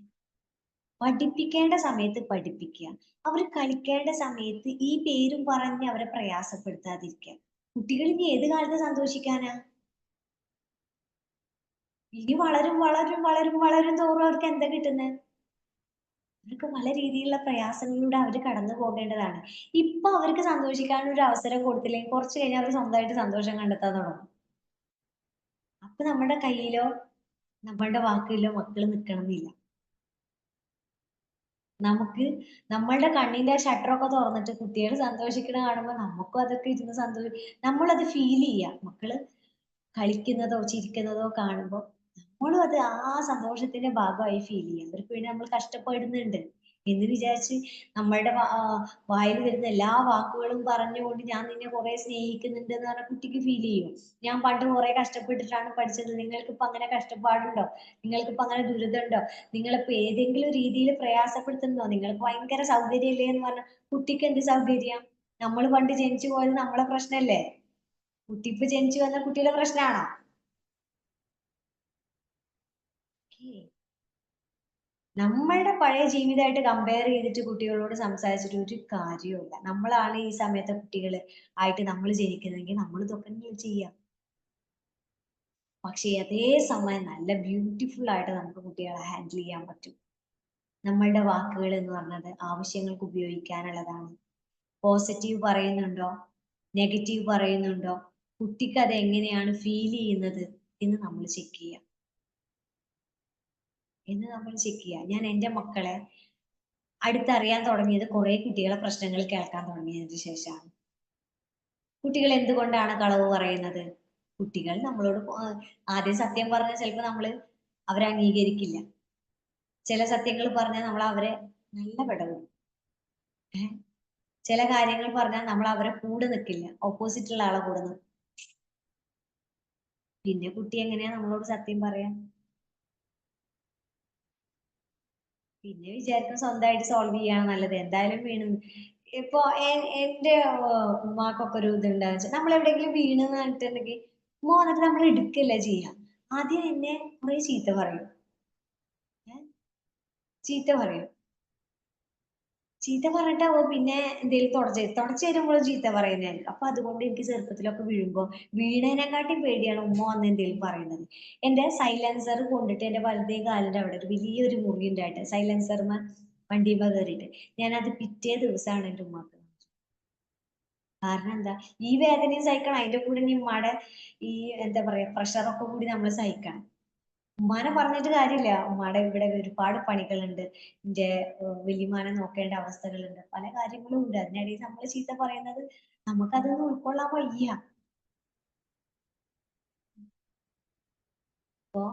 പഠിപ്പിക്കേണ്ട സമയത്ത് പഠിപ്പിക്കുക. അവർ കളിക്കേണ്ട സമയത്ത് ഈ പേരും പറഞ്ഞ് അവരെ പ്രയാസപ്പെടുത്താതിരിക്കുക. കുട്ടികൾ ഇനി ഏത് കാലത്ത് സന്തോഷിക്കാനാ? ഇനി വളരും വളരും വളരും വളരും തോറും അവർക്ക് എന്താ കിട്ടുന്നത്? അവർക്ക് പല രീതിയിലുള്ള പ്രയാസങ്ങളിലൂടെ അവർ കടന്നു പോകേണ്ടതാണ്. ഇപ്പൊ അവർക്ക് സന്തോഷിക്കാൻ ഒരു അവസരം കൊടുത്തില്ലെങ്കിൽ കുറച്ച് കഴിഞ്ഞാൽ അവർ സ്വന്തമായിട്ട് സന്തോഷം കണ്ടെത്താൻ തുടങ്ങും. അപ്പൊ നമ്മുടെ കയ്യിലോ നമ്മളുടെ വാക്കിലോ മക്കൾ നിൽക്കണം എന്നില്ല. നമുക്ക് നമ്മളുടെ കണ്ണിന്റെ ഷട്ടറൊക്കെ തുറന്നിട്ട് കുട്ടികൾ സന്തോഷിക്കണ കാണുമ്പോൾ നമുക്കും അതൊക്കെ ഇരുന്ന് നമ്മളത് ഫീൽ ചെയ്യാം. മക്കള് കളിക്കുന്നതോ ചിരിക്കുന്നതോ കാണുമ്പോൾ നമ്മളും അത് ആ സന്തോഷത്തിന്റെ ഭാഗമായി ഫീൽ ചെയ്യാം. അവർക്ക് വേണ്ടി നമ്മൾ കഷ്ടപ്പെടുന്നുണ്ട് എന്ന് വിചാരിച്ച് നമ്മളുടെ വായിൽ വരുന്ന എല്ലാ വാക്കുകളും പറഞ്ഞുകൊണ്ട് ഞാൻ നിന്നെ കുറെ സ്നേഹിക്കുന്നുണ്ട് എന്ന് പറഞ്ഞ കുട്ടിക്ക് ഫീൽ ചെയ്യും. ഞാൻ പണ്ട് കുറെ കഷ്ടപ്പെട്ടിട്ടാണ് പഠിച്ചത്, നിങ്ങൾക്കിപ്പോ അങ്ങനെ കഷ്ടപ്പാടുണ്ടോ, നിങ്ങൾക്കിപ്പോ അങ്ങനെ ദുരിതമുണ്ടോ, നിങ്ങളിപ്പോ ഏതെങ്കിലും രീതിയിൽ പ്രയാസപ്പെടുത്തുന്നുണ്ടോ, നിങ്ങൾക്ക് ഭയങ്കര സൗകര്യമില്ലേ എന്ന് പറഞ്ഞ കുട്ടിക്ക് എന്ത് സൗകര്യം? നമ്മൾ പണ്ട് ജനിച്ചു പോയത് നമ്മളെ പ്രശ്നമല്ലേ? കുട്ടി ഇപ്പൊ ജനിച്ചു വന്ന കുട്ടിയുടെ പ്രശ്നമാണോ? നമ്മളുടെ പഴയ ജീവിതമായിട്ട് കമ്പയർ ചെയ്തിട്ട് കുട്ടികളോട് സംസാരിച്ചിട്ട് ഒരു കാര്യവുമില്ല. നമ്മളാണ് ഈ സമയത്തെ കുട്ടികൾ ആയിട്ട് നമ്മൾ ജനിക്കുന്നതെങ്കിൽ നമ്മൾ ഇതൊക്കെ ചെയ്യാം. പക്ഷേ അതേ സമയം നല്ല ബ്യൂട്ടിഫുൾ ആയിട്ട് നമുക്ക് കുട്ടികളെ ഹാൻഡിൽ ചെയ്യാൻ പറ്റും. നമ്മളുടെ വാക്കുകൾ എന്ന് പറഞ്ഞത് ആവശ്യങ്ങൾക്ക് ഉപയോഗിക്കാനുള്ളതാണ്. പോസിറ്റീവ് പറയുന്നുണ്ടോ, നെഗറ്റീവ് പറയുന്നുണ്ടോ, കുട്ടിക്ക് അത് എങ്ങനെയാണ് ഫീൽ ചെയ്യുന്നത് എന്ന് നമ്മൾ ചെക്ക് ചെയ്യാം. ഞാൻ എൻ്റെ മക്കളെ അടുത്തറിയാൻ തുടങ്ങിയത് കുറെ കുട്ടികളെ പ്രശ്നങ്ങൾ കേൾക്കാൻ തുടങ്ങിയതിന് ശേഷമാണ്. കുട്ടികൾ എന്തുകൊണ്ടാണ് കളവ് പറയുന്നത്? കുട്ടികൾ നമ്മളോട് ആദ്യം സത്യം പറഞ്ഞാൽ ചിലപ്പോൾ അവരെ അംഗീകരിക്കില്ല. ചില സത്യങ്ങൾ പറഞ്ഞാൽ നമ്മൾ അവരെ നല്ല പെടവും. ചില കാര്യങ്ങൾ പറഞ്ഞാൽ നമ്മൾ അവരെ കൂടെ നിൽക്കില്ല, ഓപ്പോസിറ്റുള്ള ആളെ കൂടെ നിൽക്കും. പിന്നെ കുട്ടി എങ്ങനെയാ നമ്മളോട് സത്യം പറയാൻ? പിന്നെ വിചാരിക്കും സ്വന്തമായിട്ട് സോൾവ് ചെയ്യാണ് നല്ലത്, എന്തായാലും വീണു. ഇപ്പൊ എന്റെ ഉമ്മാക്കൊക്കെ ഒരു ഇതുണ്ടാന്ന് വെച്ചാൽ നമ്മൾ എവിടെയെങ്കിലും വീണെന്ന് പറഞ്ഞിട്ടുണ്ടെങ്കിൽ ഉമ്മ വന്നിട്ട് നമ്മൾ എടുക്കല്ല ചെയ്യാം. ആദ്യം എന്നെ കുറെ ചീത്ത പറയും. ചീത്ത പറയും. ചീത്ത പറഞ്ഞിട്ടാവും പിന്നെ എന്തേലും തുടച്ചു തരുമ്പോൾ ചീത്ത പറയുന്നതായിരിക്കും. അപ്പൊ അതുകൊണ്ട് എനിക്ക് ചെറുപ്പത്തിലൊക്കെ വീണേനെക്കാട്ടി പേടിയാണ് ഉമ്മ വന്ന് എന്തേലും പറയുന്നത്. എന്റെ സൈലൻസർ കൊണ്ടിട്ട് എന്റെ വലതേ കാലിന്റെ അവിടെ ഒരു വലിയൊരു മുറി ഉണ്ടായിട്ട് സൈലൻസർമ വണ്ടിയുമ്പോ കയറിയിട്ട് ഞാനത് പിറ്റേ ദിവസമാണ് എന്റെ ഉമ്മാക്ക്. കാരണം എന്താ, ഈ വേദനയും സഹിക്കണം, അതിന്റെ കൂടെ ഇനി ഉമ്മാടെ ഈ എന്താ പറയാ പ്രഷറൊക്കെ കൂടി നമ്മൾ സഹിക്കണം. ഉമ്മാനെ പറഞ്ഞിട്ട് കാര്യമില്ല, ഉമ്മാടെ ഇവിടെ ഒരുപാട് പണികളുണ്ട്, എന്റെ വല്യമ്മാനെ നോക്കേണ്ട അവസ്ഥകളുണ്ട്, പല കാര്യങ്ങളും ഉണ്ട്. അതിനിടയിൽ നമ്മൾ ചീത്ത പറയുന്നത് നമുക്കതൊന്നും ഉൾക്കൊള്ളാൻ വയ്യ. അപ്പോ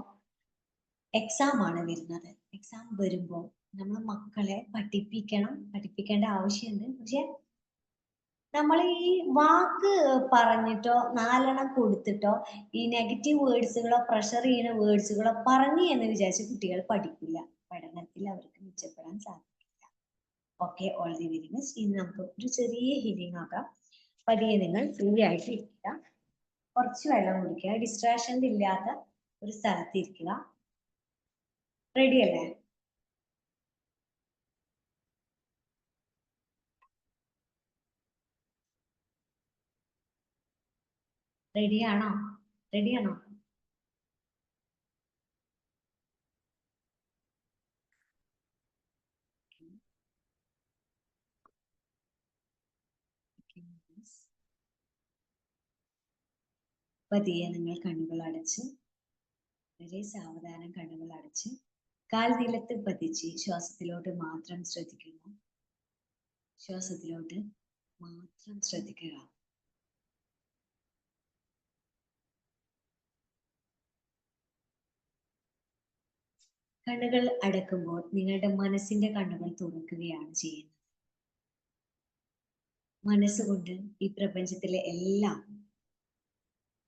എക്സാം ആണ് വരുന്നത്. എക്സാം വരുമ്പോൾ നമ്മൾ മക്കളെ പഠിപ്പിക്കേണ്ട ആവശ്യമുണ്ട്. പക്ഷെ നമ്മൾ ഈ വാക്ക് പറഞ്ഞിട്ടോ നാലെണ്ണം കൊടുത്തിട്ടോ ഈ നെഗറ്റീവ് വേർഡ്സുകളോ പ്രഷർ ചെയ്യുന്ന വേർഡ്സുകളോ പറഞ്ഞു എന്ന് വിചാരിച്ച് കുട്ടികൾ പഠിക്കില്ല. പഠനത്തിൽ അവർക്ക് മെച്ചപ്പെടാൻ സാധിക്കില്ല. Okay, all the very much. ഇനി നമുക്ക് ഒരു ചെറിയ ഹീലിംഗ് ആക്കാം. പതിയെ നിങ്ങൾ ഫ്രീ ആയിട്ട് ഇരിക്കുക, കുറച്ച് വെള്ളം കുടിക്കുക, ഡിസ്ട്രാക്ഷൻ ഇല്ലാത്ത ഒരു സ്ഥലത്ത് ഇരിക്കുക. റെഡി അല്ലേ? റെഡിയാണോ? റെഡിയാണോ? പതിയെ നിങ്ങൾ കണ്ണുകൾ അടച്ച് വളരെ സാവധാനം കണ്ണുകൾ അടച്ച് കാൽ നിലത്ത് പതിച്ച് ശ്വാസത്തിലോട്ട് മാത്രം ശ്രദ്ധിക്കുന്നു. ശ്വാസത്തിലോട്ട് മാത്രം ശ്രദ്ധിക്കുക. കണ്ണുകൾ അടക്കുമ്പോൾ നിങ്ങളുടെ മനസ്സിന്റെ കണ്ണുകൾ തുറക്കുകയാണ് ചെയ്യുന്നത്. മനസ്സുകൊണ്ട് ഈ പ്രപഞ്ചത്തിലെ എല്ലാം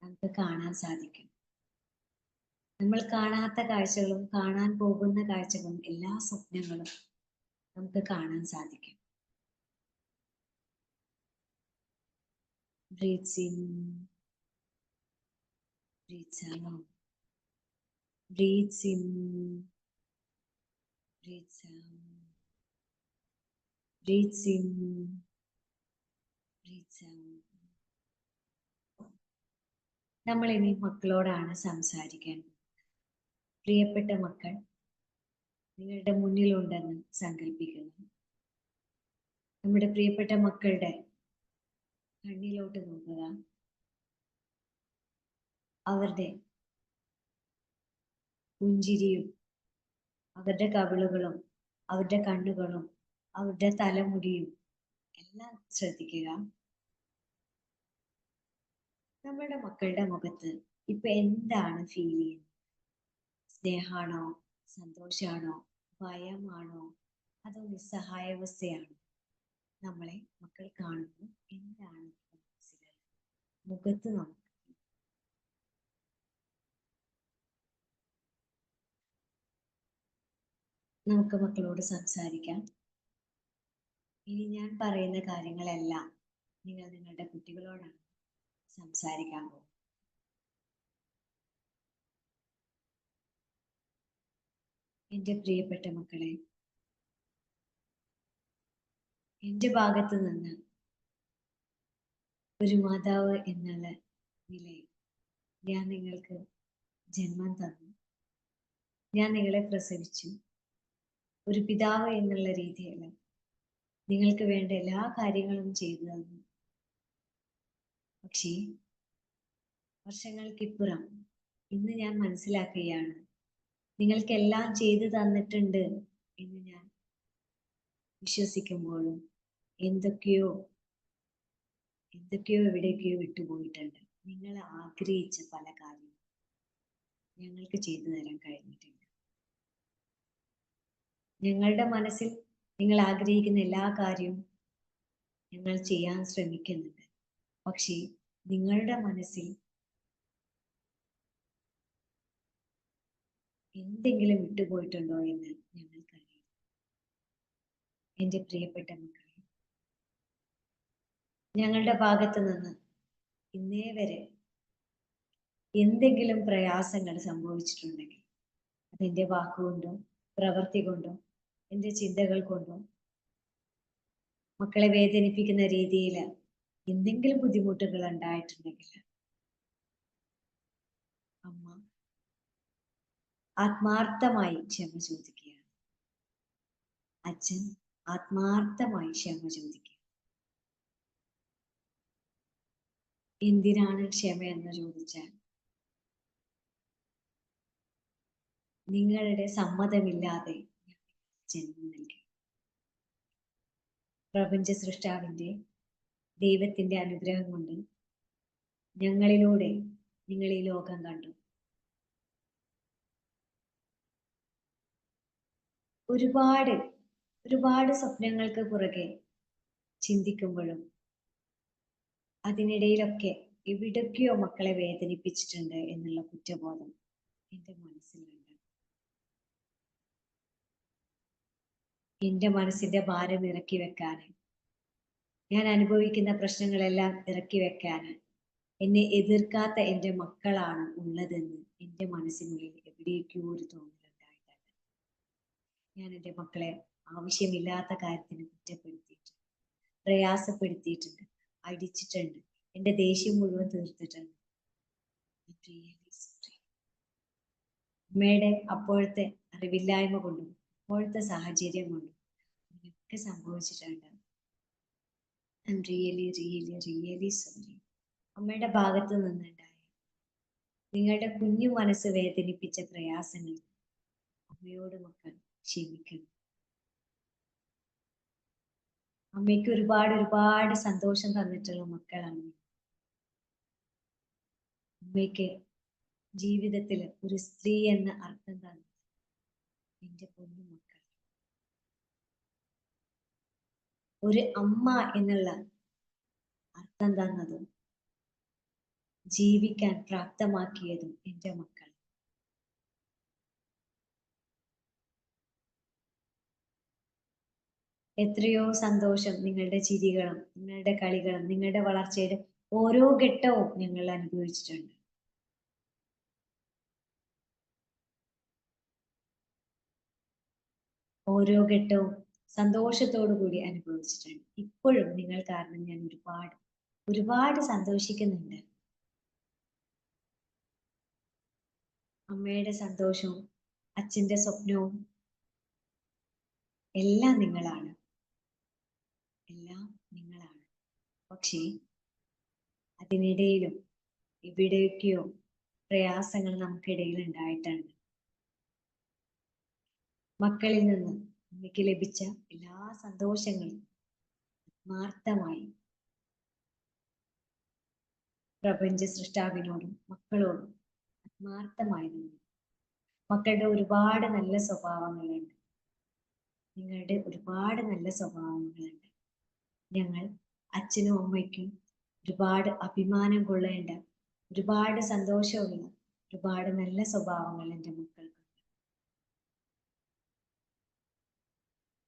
നമുക്ക് കാണാൻ സാധിക്കും. നമ്മൾ കാണാത്ത കാഴ്ചകളും കാണാൻ പോകുന്ന കാഴ്ചകളും എല്ലാ സ്വപ്നങ്ങളും നമുക്ക് കാണാൻ സാധിക്കും. Breathe in, breathe out, breathe in, breathe out, breathe in, breathe out. നമ്മൾ ഇനി മക്കളോടാണ് സംസാരിക്കാൻ. പ്രിയപ്പെട്ട മക്കൾ നിങ്ങളുടെ മുന്നിലുണ്ടെന്ന് സങ്കല്പിക്കുന്നു. നമ്മുടെ പ്രിയപ്പെട്ട മക്കളുടെ കണ്ണിലോട്ട് നോക്കുക. അവരുടെ പുഞ്ചിരിയും അവരുടെ കവിളുകളും അവരുടെ കണ്ണുകളും അവരുടെ തലമുടിയും എല്ലാം ശ്രദ്ധിക്കുക. നമ്മുടെ മക്കളുടെ മുഖത്ത് ഇപ്പൊ എന്താണ് ഫീൽ ചെയ്യുന്നത്? സ്നേഹാണോ, സന്തോഷാണോ, ഭയമാണോ, അതോ നിസ്സഹായാവസ്ഥയാണോ? നമ്മളെ മക്കൾ കാണുമ്പോൾ എന്താണ് മനസ്സിലായത്? മുഖത്ത് നമുക്ക് മക്കളോട് സംസാരിക്കാം. ഇനി ഞാൻ പറയുന്ന കാര്യങ്ങളെല്ലാം നിങ്ങൾ നിങ്ങളുടെ കുട്ടികളോടാണ് സംസാരിക്കാൻ പോകുന്നത്. എൻ്റെ പ്രിയപ്പെട്ട മക്കളെ, എൻ്റെ ഭാഗത്ത് നിന്ന് ഒരു മാതാവ് എന്നുള്ള നിലയിൽ ഞാൻ നിങ്ങൾക്ക് ജന്മം തന്നു, ഞാൻ നിങ്ങളെ പ്രസവിച്ചു. ഒരു പിതാവ് എന്നുള്ള രീതിയിൽ നിങ്ങൾക്ക് വേണ്ട എല്ലാ കാര്യങ്ങളും ചെയ്തു തന്നു. പക്ഷേ വർഷങ്ങൾക്കിപ്പുറം ഇന്ന് ഞാൻ മനസ്സിലാക്കുകയാണ്, നിങ്ങൾക്കെല്ലാം ചെയ്തു തന്നിട്ടുണ്ട് എന്ന് ഞാൻ വിശ്വസിക്കുമ്പോഴും എന്തൊക്കെയോ എവിടേക്കോ വിട്ടുപോയിട്ടുണ്ട്. നിങ്ങൾ ആഗ്രഹിച്ച പല കാര്യങ്ങളും ഞങ്ങൾക്ക് ചെയ്തു തരാൻ കഴിഞ്ഞിട്ടില്ല. ഞങ്ങളുടെ മനസ്സിൽ നിങ്ങൾ ആഗ്രഹിക്കുന്ന എല്ലാ കാര്യവും ഞങ്ങൾ ചെയ്യാൻ ശ്രമിക്കുന്നുണ്ട്. പക്ഷേ നിങ്ങളുടെ മനസ്സിൽ എന്തെങ്കിലും വിട്ടുപോയിട്ടുണ്ടോ എന്ന് ഞങ്ങൾക്കറിയാം. എൻ്റെ പ്രിയപ്പെട്ട മക്കളെ, ഞങ്ങളുടെ ഭാഗത്ത് നിന്ന് ഇന്നേ വരെ എന്തെങ്കിലും പ്രയാസങ്ങൾ സംഭവിച്ചിട്ടുണ്ടെങ്കിൽ അതെൻ്റെ വാക്കുകൊണ്ടോ പ്രവൃത്തി കൊണ്ടോ എൻ്റെ ചിന്തകൾ കൊണ്ടോ മക്കളെ വേദനിപ്പിക്കുന്ന രീതിയിൽ എന്തെങ്കിലും ബുദ്ധിമുട്ടുകൾ ഉണ്ടായിട്ടുണ്ടെങ്കിൽ അമ്മ ആത്മാർത്ഥമായി ക്ഷമ ചോദിക്കുകയാണ്. അച്ഛൻ ആത്മാർത്ഥമായി ക്ഷമ ചോദിക്കുക. എന്തിനാണ് ക്ഷമ എന്ന് ചോദിച്ചാൽ, നിങ്ങളുടെ സമ്മതമില്ലാതെ ജന്മം നൽകി. പ്രപഞ്ച സൃഷ്ടാവിന്റെ ദൈവത്തിന്റെ അനുഗ്രഹം കൊണ്ട് ഞങ്ങളിലൂടെ നിങ്ങൾ ഈ ലോകം കണ്ടു. ഒരുപാട് സ്വപ്നങ്ങൾക്ക് പുറകെ ചിന്തിക്കുമ്പോഴും അതിനിടയിലൊക്കെ എവിടൊക്കെയോ മക്കളെ വേദനിപ്പിച്ചിട്ടുണ്ട് എന്നുള്ള കുറ്റബോധം എൻ്റെ മനസ്സിലുണ്ട്. എൻ്റെ മനസ്സിന്റെ ഭാരം ഇറക്കി വെക്കാൻ, ഞാൻ അനുഭവിക്കുന്ന പ്രശ്നങ്ങളെല്ലാം ഇറക്കി വെക്കാൻ എന്നെ എതിർക്കാത്ത എൻ്റെ മക്കളാണ് ഉള്ളതെന്ന് എൻ്റെ മനസ്സിനുള്ളിൽ എവിടേക്കോ ഒരു തോന്നലുണ്ടായിട്ടുണ്ട്. ഞാൻ എൻ്റെ മക്കളെ ആവശ്യമില്ലാത്ത കാര്യത്തിന് കുറ്റപ്പെടുത്തിയിട്ടുണ്ട്, പ്രയാസപ്പെടുത്തിയിട്ടുണ്ട്, അടിച്ചിട്ടുണ്ട്, എൻ്റെ ദേഷ്യം മുഴുവൻ തീർത്തിട്ടുണ്ട്. അമ്മയുടെ അപ്പോഴത്തെ അറിവില്ലായ്മ കൊണ്ടും അപ്പോഴത്തെ സാഹചര്യം കൊണ്ടും ഇതൊക്കെ സംഭവിച്ചിട്ടുണ്ട്. I am really sorry. അമ്മയുടെ ഭാഗത്ത് നിന്നുണ്ടായ നിങ്ങളുടെ കുഞ്ഞു മനസ്സ് വേദനിപ്പിച്ച പ്രയാസങ്ങൾ അമ്മയോട് മക്കൾ ക്ഷമിക്കണം. അമ്മയ്ക്ക് ഒരുപാട് സന്തോഷം തന്നിട്ടുള്ള മക്കളാണ്. അമ്മയ്ക്ക് ജീവിതത്തിൽ ഒരു സ്ത്രീ എന്ന അർത്ഥം തന്നു എൻ്റെ പൊന്നു മക്കൾ. ഒരു അമ്മ എന്നുള്ള അർത്ഥം തന്നതും ജീവിക്കാൻ പ്രാപ്തമാക്കിയതും എൻ്റെ മക്കൾ. എത്രയോ സന്തോഷം നിങ്ങളുടെ ചിരികളും നിങ്ങളുടെ കളികളും നിങ്ങളുടെ വളർച്ചയുടെ ഓരോ ഘട്ടവും ഞങ്ങൾ അനുഭവിച്ചിട്ടുണ്ട്. ഓരോ ഘട്ടവും സന്തോഷത്തോടു കൂടി അനുഭവിച്ചിട്ടുണ്ട്. ഇപ്പോഴും നിങ്ങൾ കാരണം ഞാൻ ഒരുപാട് സന്തോഷിക്കുന്നുണ്ട്. അമ്മയുടെ സന്തോഷവും അച്ഛൻ്റെ സ്വപ്നവും എല്ലാം നിങ്ങളാണ്. പക്ഷേ അതിനിടയിലും എവിടെയൊക്കെയോ പ്രയാസങ്ങൾ നമുക്കിടയിൽ ഉണ്ടായിട്ടുണ്ട്. മക്കളിൽ നിന്ന് അമ്മയ്ക്ക് ലഭിച്ച എല്ലാ സന്തോഷങ്ങളും ആത്മാർത്ഥമായി പ്രപഞ്ച സൃഷ്ടാവിനോടും മക്കളോടും ആത്മാർത്ഥമായി നന്ദി. മക്കളുടെ ഒരുപാട് നല്ല സ്വഭാവങ്ങളുണ്ട്. നിങ്ങളുടെ ഒരുപാട് നല്ല സ്വഭാവങ്ങളുണ്ട്. ഞങ്ങൾ അച്ഛനും അമ്മയ്ക്കും ഒരുപാട് അഭിമാനം കൊള്ളേണ്ട, ഒരുപാട് സന്തോഷമുള്ള ഒരുപാട് നല്ല സ്വഭാവങ്ങൾ എൻ്റെ മക്കൾക്ക്.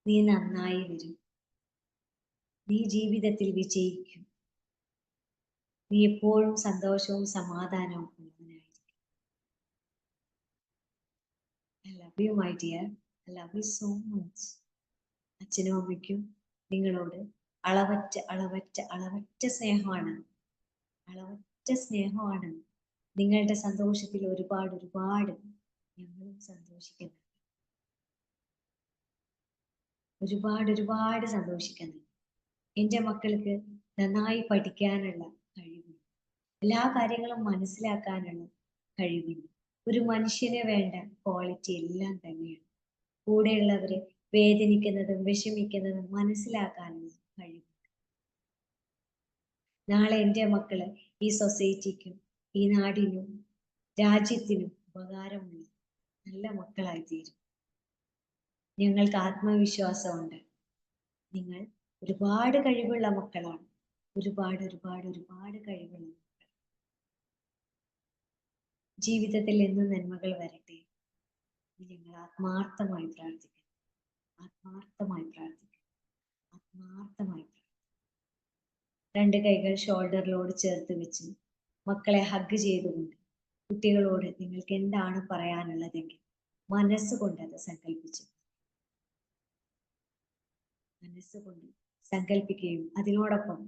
നീ നന്നായി വരും. നീ ജീവിതത്തിൽ വിജയിക്കും. നീ എപ്പോഴും സന്തോഷവും സമാധാനവും ഉള്ളവനായിരിക്കും. I love you, my dear. I love you so much. അച്ഛനും അമ്മയ്ക്കും നിങ്ങളോട് അളവറ്റ അളവറ്റ അളവറ്റ സ്നേഹമാണ്. അളവറ്റ സ്നേഹമാണ്. നിങ്ങളുടെ സന്തോഷത്തിൽ ഒരുപാട് ഒരുപാട് ഞങ്ങളും സന്തോഷിക്കുന്നു. ഒരുപാട് ഒരുപാട് സന്തോഷിക്കുന്നു. എൻ്റെ മക്കൾക്ക് നന്നായി പഠിക്കാനുള്ള കഴിവുണ്ട്. എല്ലാ കാര്യങ്ങളും മനസ്സിലാക്കാനുള്ള കഴിവുണ്ട്. ഒരു മനുഷ്യന് വേണ്ട ക്വാളിറ്റി എല്ലാം തന്നെയാണ്. കൂടെയുള്ളവരെ വേദനിക്കുന്നതും വിഷമിക്കുന്നതും മനസ്സിലാക്കാനുള്ള കഴിവുണ്ട്. നാളെ എൻ്റെ മക്കള് ഈ സൊസൈറ്റിക്കും ഈ നാടിനും രാജ്യത്തിനും ഉപകാരമുള്ള നല്ല മക്കളായി തീരും. ഞങ്ങൾക്ക് ആത്മവിശ്വാസമുണ്ട്. നിങ്ങൾ ഒരുപാട് കഴിവുള്ള മക്കളാണ്. ഒരുപാട് ഒരുപാട് ഒരുപാട് കഴിവുള്ള മക്കൾ. ജീവിതത്തിൽ എന്നും നന്മകൾ വരട്ടെ. ഞങ്ങൾ ആത്മാർത്ഥമായി പ്രാർത്ഥിക്കുന്നു. ആത്മാർത്ഥമായി പ്രാർത്ഥിക്കുന്നു. ആത്മാർത്ഥമായി. രണ്ട് കൈകൾ ഷോൾഡറിലോട് ചേർത്ത് വെച്ച് മക്കളെ ഹഗ് ചെയ്തുകൊണ്ട് കുട്ടികളോട് നിങ്ങൾക്ക് എന്താണ് പറയാനുള്ളതെങ്കിൽ മനസ്സുകൊണ്ട് അത് സങ്കല്പിച്ചു. മനസ്സുകൊണ്ട് സങ്കല്പിക്കുകയും അതിനോടൊപ്പം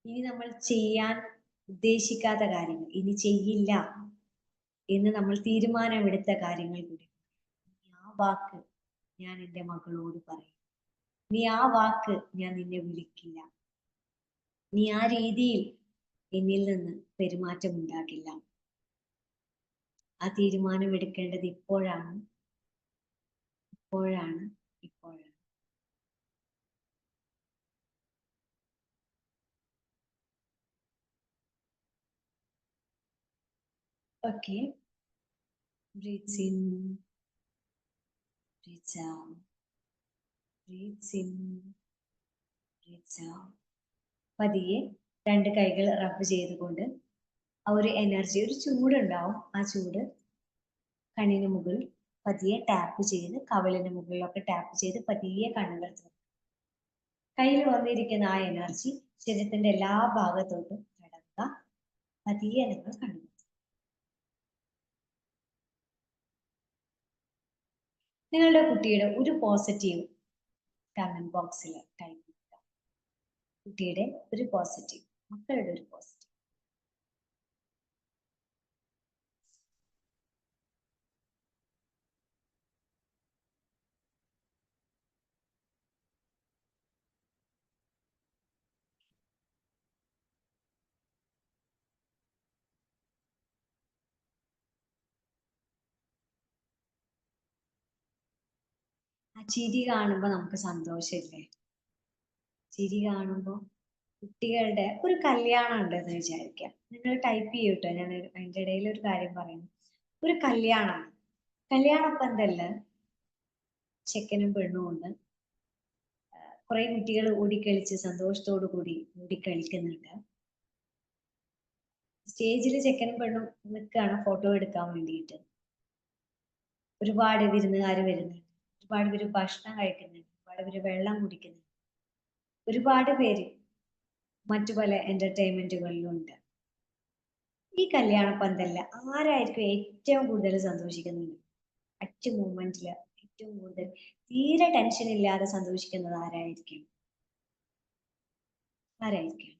ഇനി നമ്മൾ ചെയ്യാൻ ഉദ്ദേശിക്കാത്ത കാര്യങ്ങൾ, ഇനി ചെയ്യില്ല എന്ന് നമ്മൾ തീരുമാനമെടുത്ത കാര്യങ്ങൾ കൂടി ആ വാക്ക് ഞാൻ എൻ്റെ മകളോട് പറയും. നീ ആ വാക്ക് ഞാൻ നിന്നെ വിളിക്കില്ല. നീ ആ രീതിയിൽ എന്നിൽ നിന്ന് പെരുമാറ്റം ഉണ്ടാകില്ല. ആ തീരുമാനം എടുക്കേണ്ടത് ഇപ്പോഴാണ്, ഇപ്പോഴാണ്, ഇപ്പോഴാണ്. Okay, breathe in, breathe out, breathe in, breathe out. പതിയെ രണ്ട് കൈകൾ റബ്ബ് ചെയ്തുകൊണ്ട് ആ ഒരു എനർജി, ഒരു ചൂടുണ്ടാവും, ആ ചൂട് കണ്ണിന് മുകളിൽ പതിയെ ടാപ്പ് ചെയ്ത്, കവളിന് മുകളിലൊക്കെ ടാപ്പ് ചെയ്ത് പതിയെ കണ്ണുകൾ തുറക്കും. കയ്യിൽ വന്നിരിക്കുന്ന ആ എനർജി ശരീരത്തിന്റെ എല്ലാ ഭാഗത്തോട്ടും കടക്കുക. പതിയെ നിങ്ങൾ കണ്ണു. നിങ്ങളുടെ കുട്ടിയുടെ ഒരു പോസിറ്റീവ് കമന്റ് ബോക്സിൽ ടൈപ്പ് ചെയ്യുക. കുട്ടിയുടെ ഒരു പോസിറ്റീവ്, മക്കളുടെ ഒരു പോസിറ്റീവ്. ആ ചിരി കാണുമ്പോൾ നമുക്ക് സന്തോഷമില്ലേ? ചിരി കാണുമ്പോൾ കുട്ടികളുടെ ഒരു കല്യാണം ഉണ്ടെന്ന് വിചാരിക്കാം. നിങ്ങൾ ടൈപ്പ് ചെയ്യൂട്ടോ, ഞാൻ അതിൻ്റെ ഇടയിൽ ഒരു കാര്യം പറയുന്നു. ഒരു കല്യാണമാണ്. കല്യാണപ്പന്തലില് ചെക്കനും പെണ്ണും ഉണ്ട്. കുറെ കുട്ടികൾ ഓടിക്കളിച്ച് സന്തോഷത്തോടു കൂടി ഓടിക്കളിക്കുന്നുണ്ട്. സ്റ്റേജിൽ ചെക്കനും പെണ്ണും നിൽക്കുകയാണ് ഫോട്ടോ എടുക്കാൻ വേണ്ടിയിട്ട്. ഒരുപാട് വിരുന്നുകാർ വരുന്നുണ്ട്. ഒരുപാട് പേര് ഭക്ഷണം കഴിക്കുന്നുണ്ട്. ഒരുപാട് പേര് വെള്ളം കുടിക്കുന്നുണ്ട്. ഒരുപാട് പേര് മറ്റു പല എന്റർടൈൻമെന്റുകളിലുണ്ട്. ഈ കല്യാണ പന്തലില് ആരായിരിക്കും ഏറ്റവും കൂടുതൽ സന്തോഷിക്കുന്നത്? അറ്റ് മൂമെന്റില് ഏറ്റവും കൂടുതൽ തീരെ ടെൻഷൻ ഇല്ലാതെ സന്തോഷിക്കുന്നത് ആരായിരിക്കും? ആരായിരിക്കും?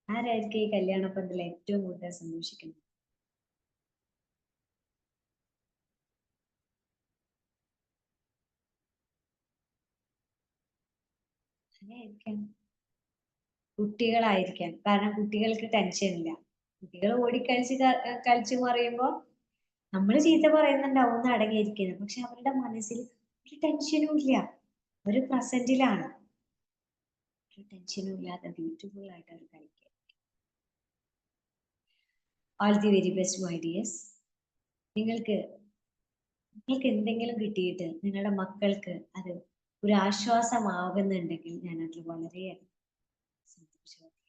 ആരായിരിക്കും ഈ കല്യാണ പന്തലിൽ ഏറ്റവും കൂടുതൽ സന്തോഷിക്കുന്നത്? ആരായിരിക്കാം? കുട്ടികളായിരിക്കാം. കാരണം കുട്ടികൾക്ക് ടെൻഷൻ ഇല്ല. കുട്ടികൾ ഓടിക്കളിച്ച് കളിച്ചു മറിയുമ്പോൾ നമ്മൾ ചീത്ത പറയുന്നുണ്ടാവും ഒന്ന് അടങ്ങിയിരിക്കുന്നത്, പക്ഷെ അവരുടെ മനസ്സിൽ ഒരു ടെൻഷനും ഇല്ല, ഒരു പ്രസന്റിലാണ്, ഒരു ടെൻഷനും ഇല്ലാതെ ബ്യൂട്ടിഫുൾ ആയിട്ട് അവർ കളിക്കുക. All the very best my dears. നിങ്ങൾക്ക് നിങ്ങൾക്ക് എന്തെങ്കിലും കിട്ടിയിട്ട് നിങ്ങളുടെ മക്കൾക്ക് അത് ഒരു ആശ്വാസമാകുന്നുണ്ടെങ്കിൽ ഞാൻ അതിൽ വളരെ സന്തോഷവതി.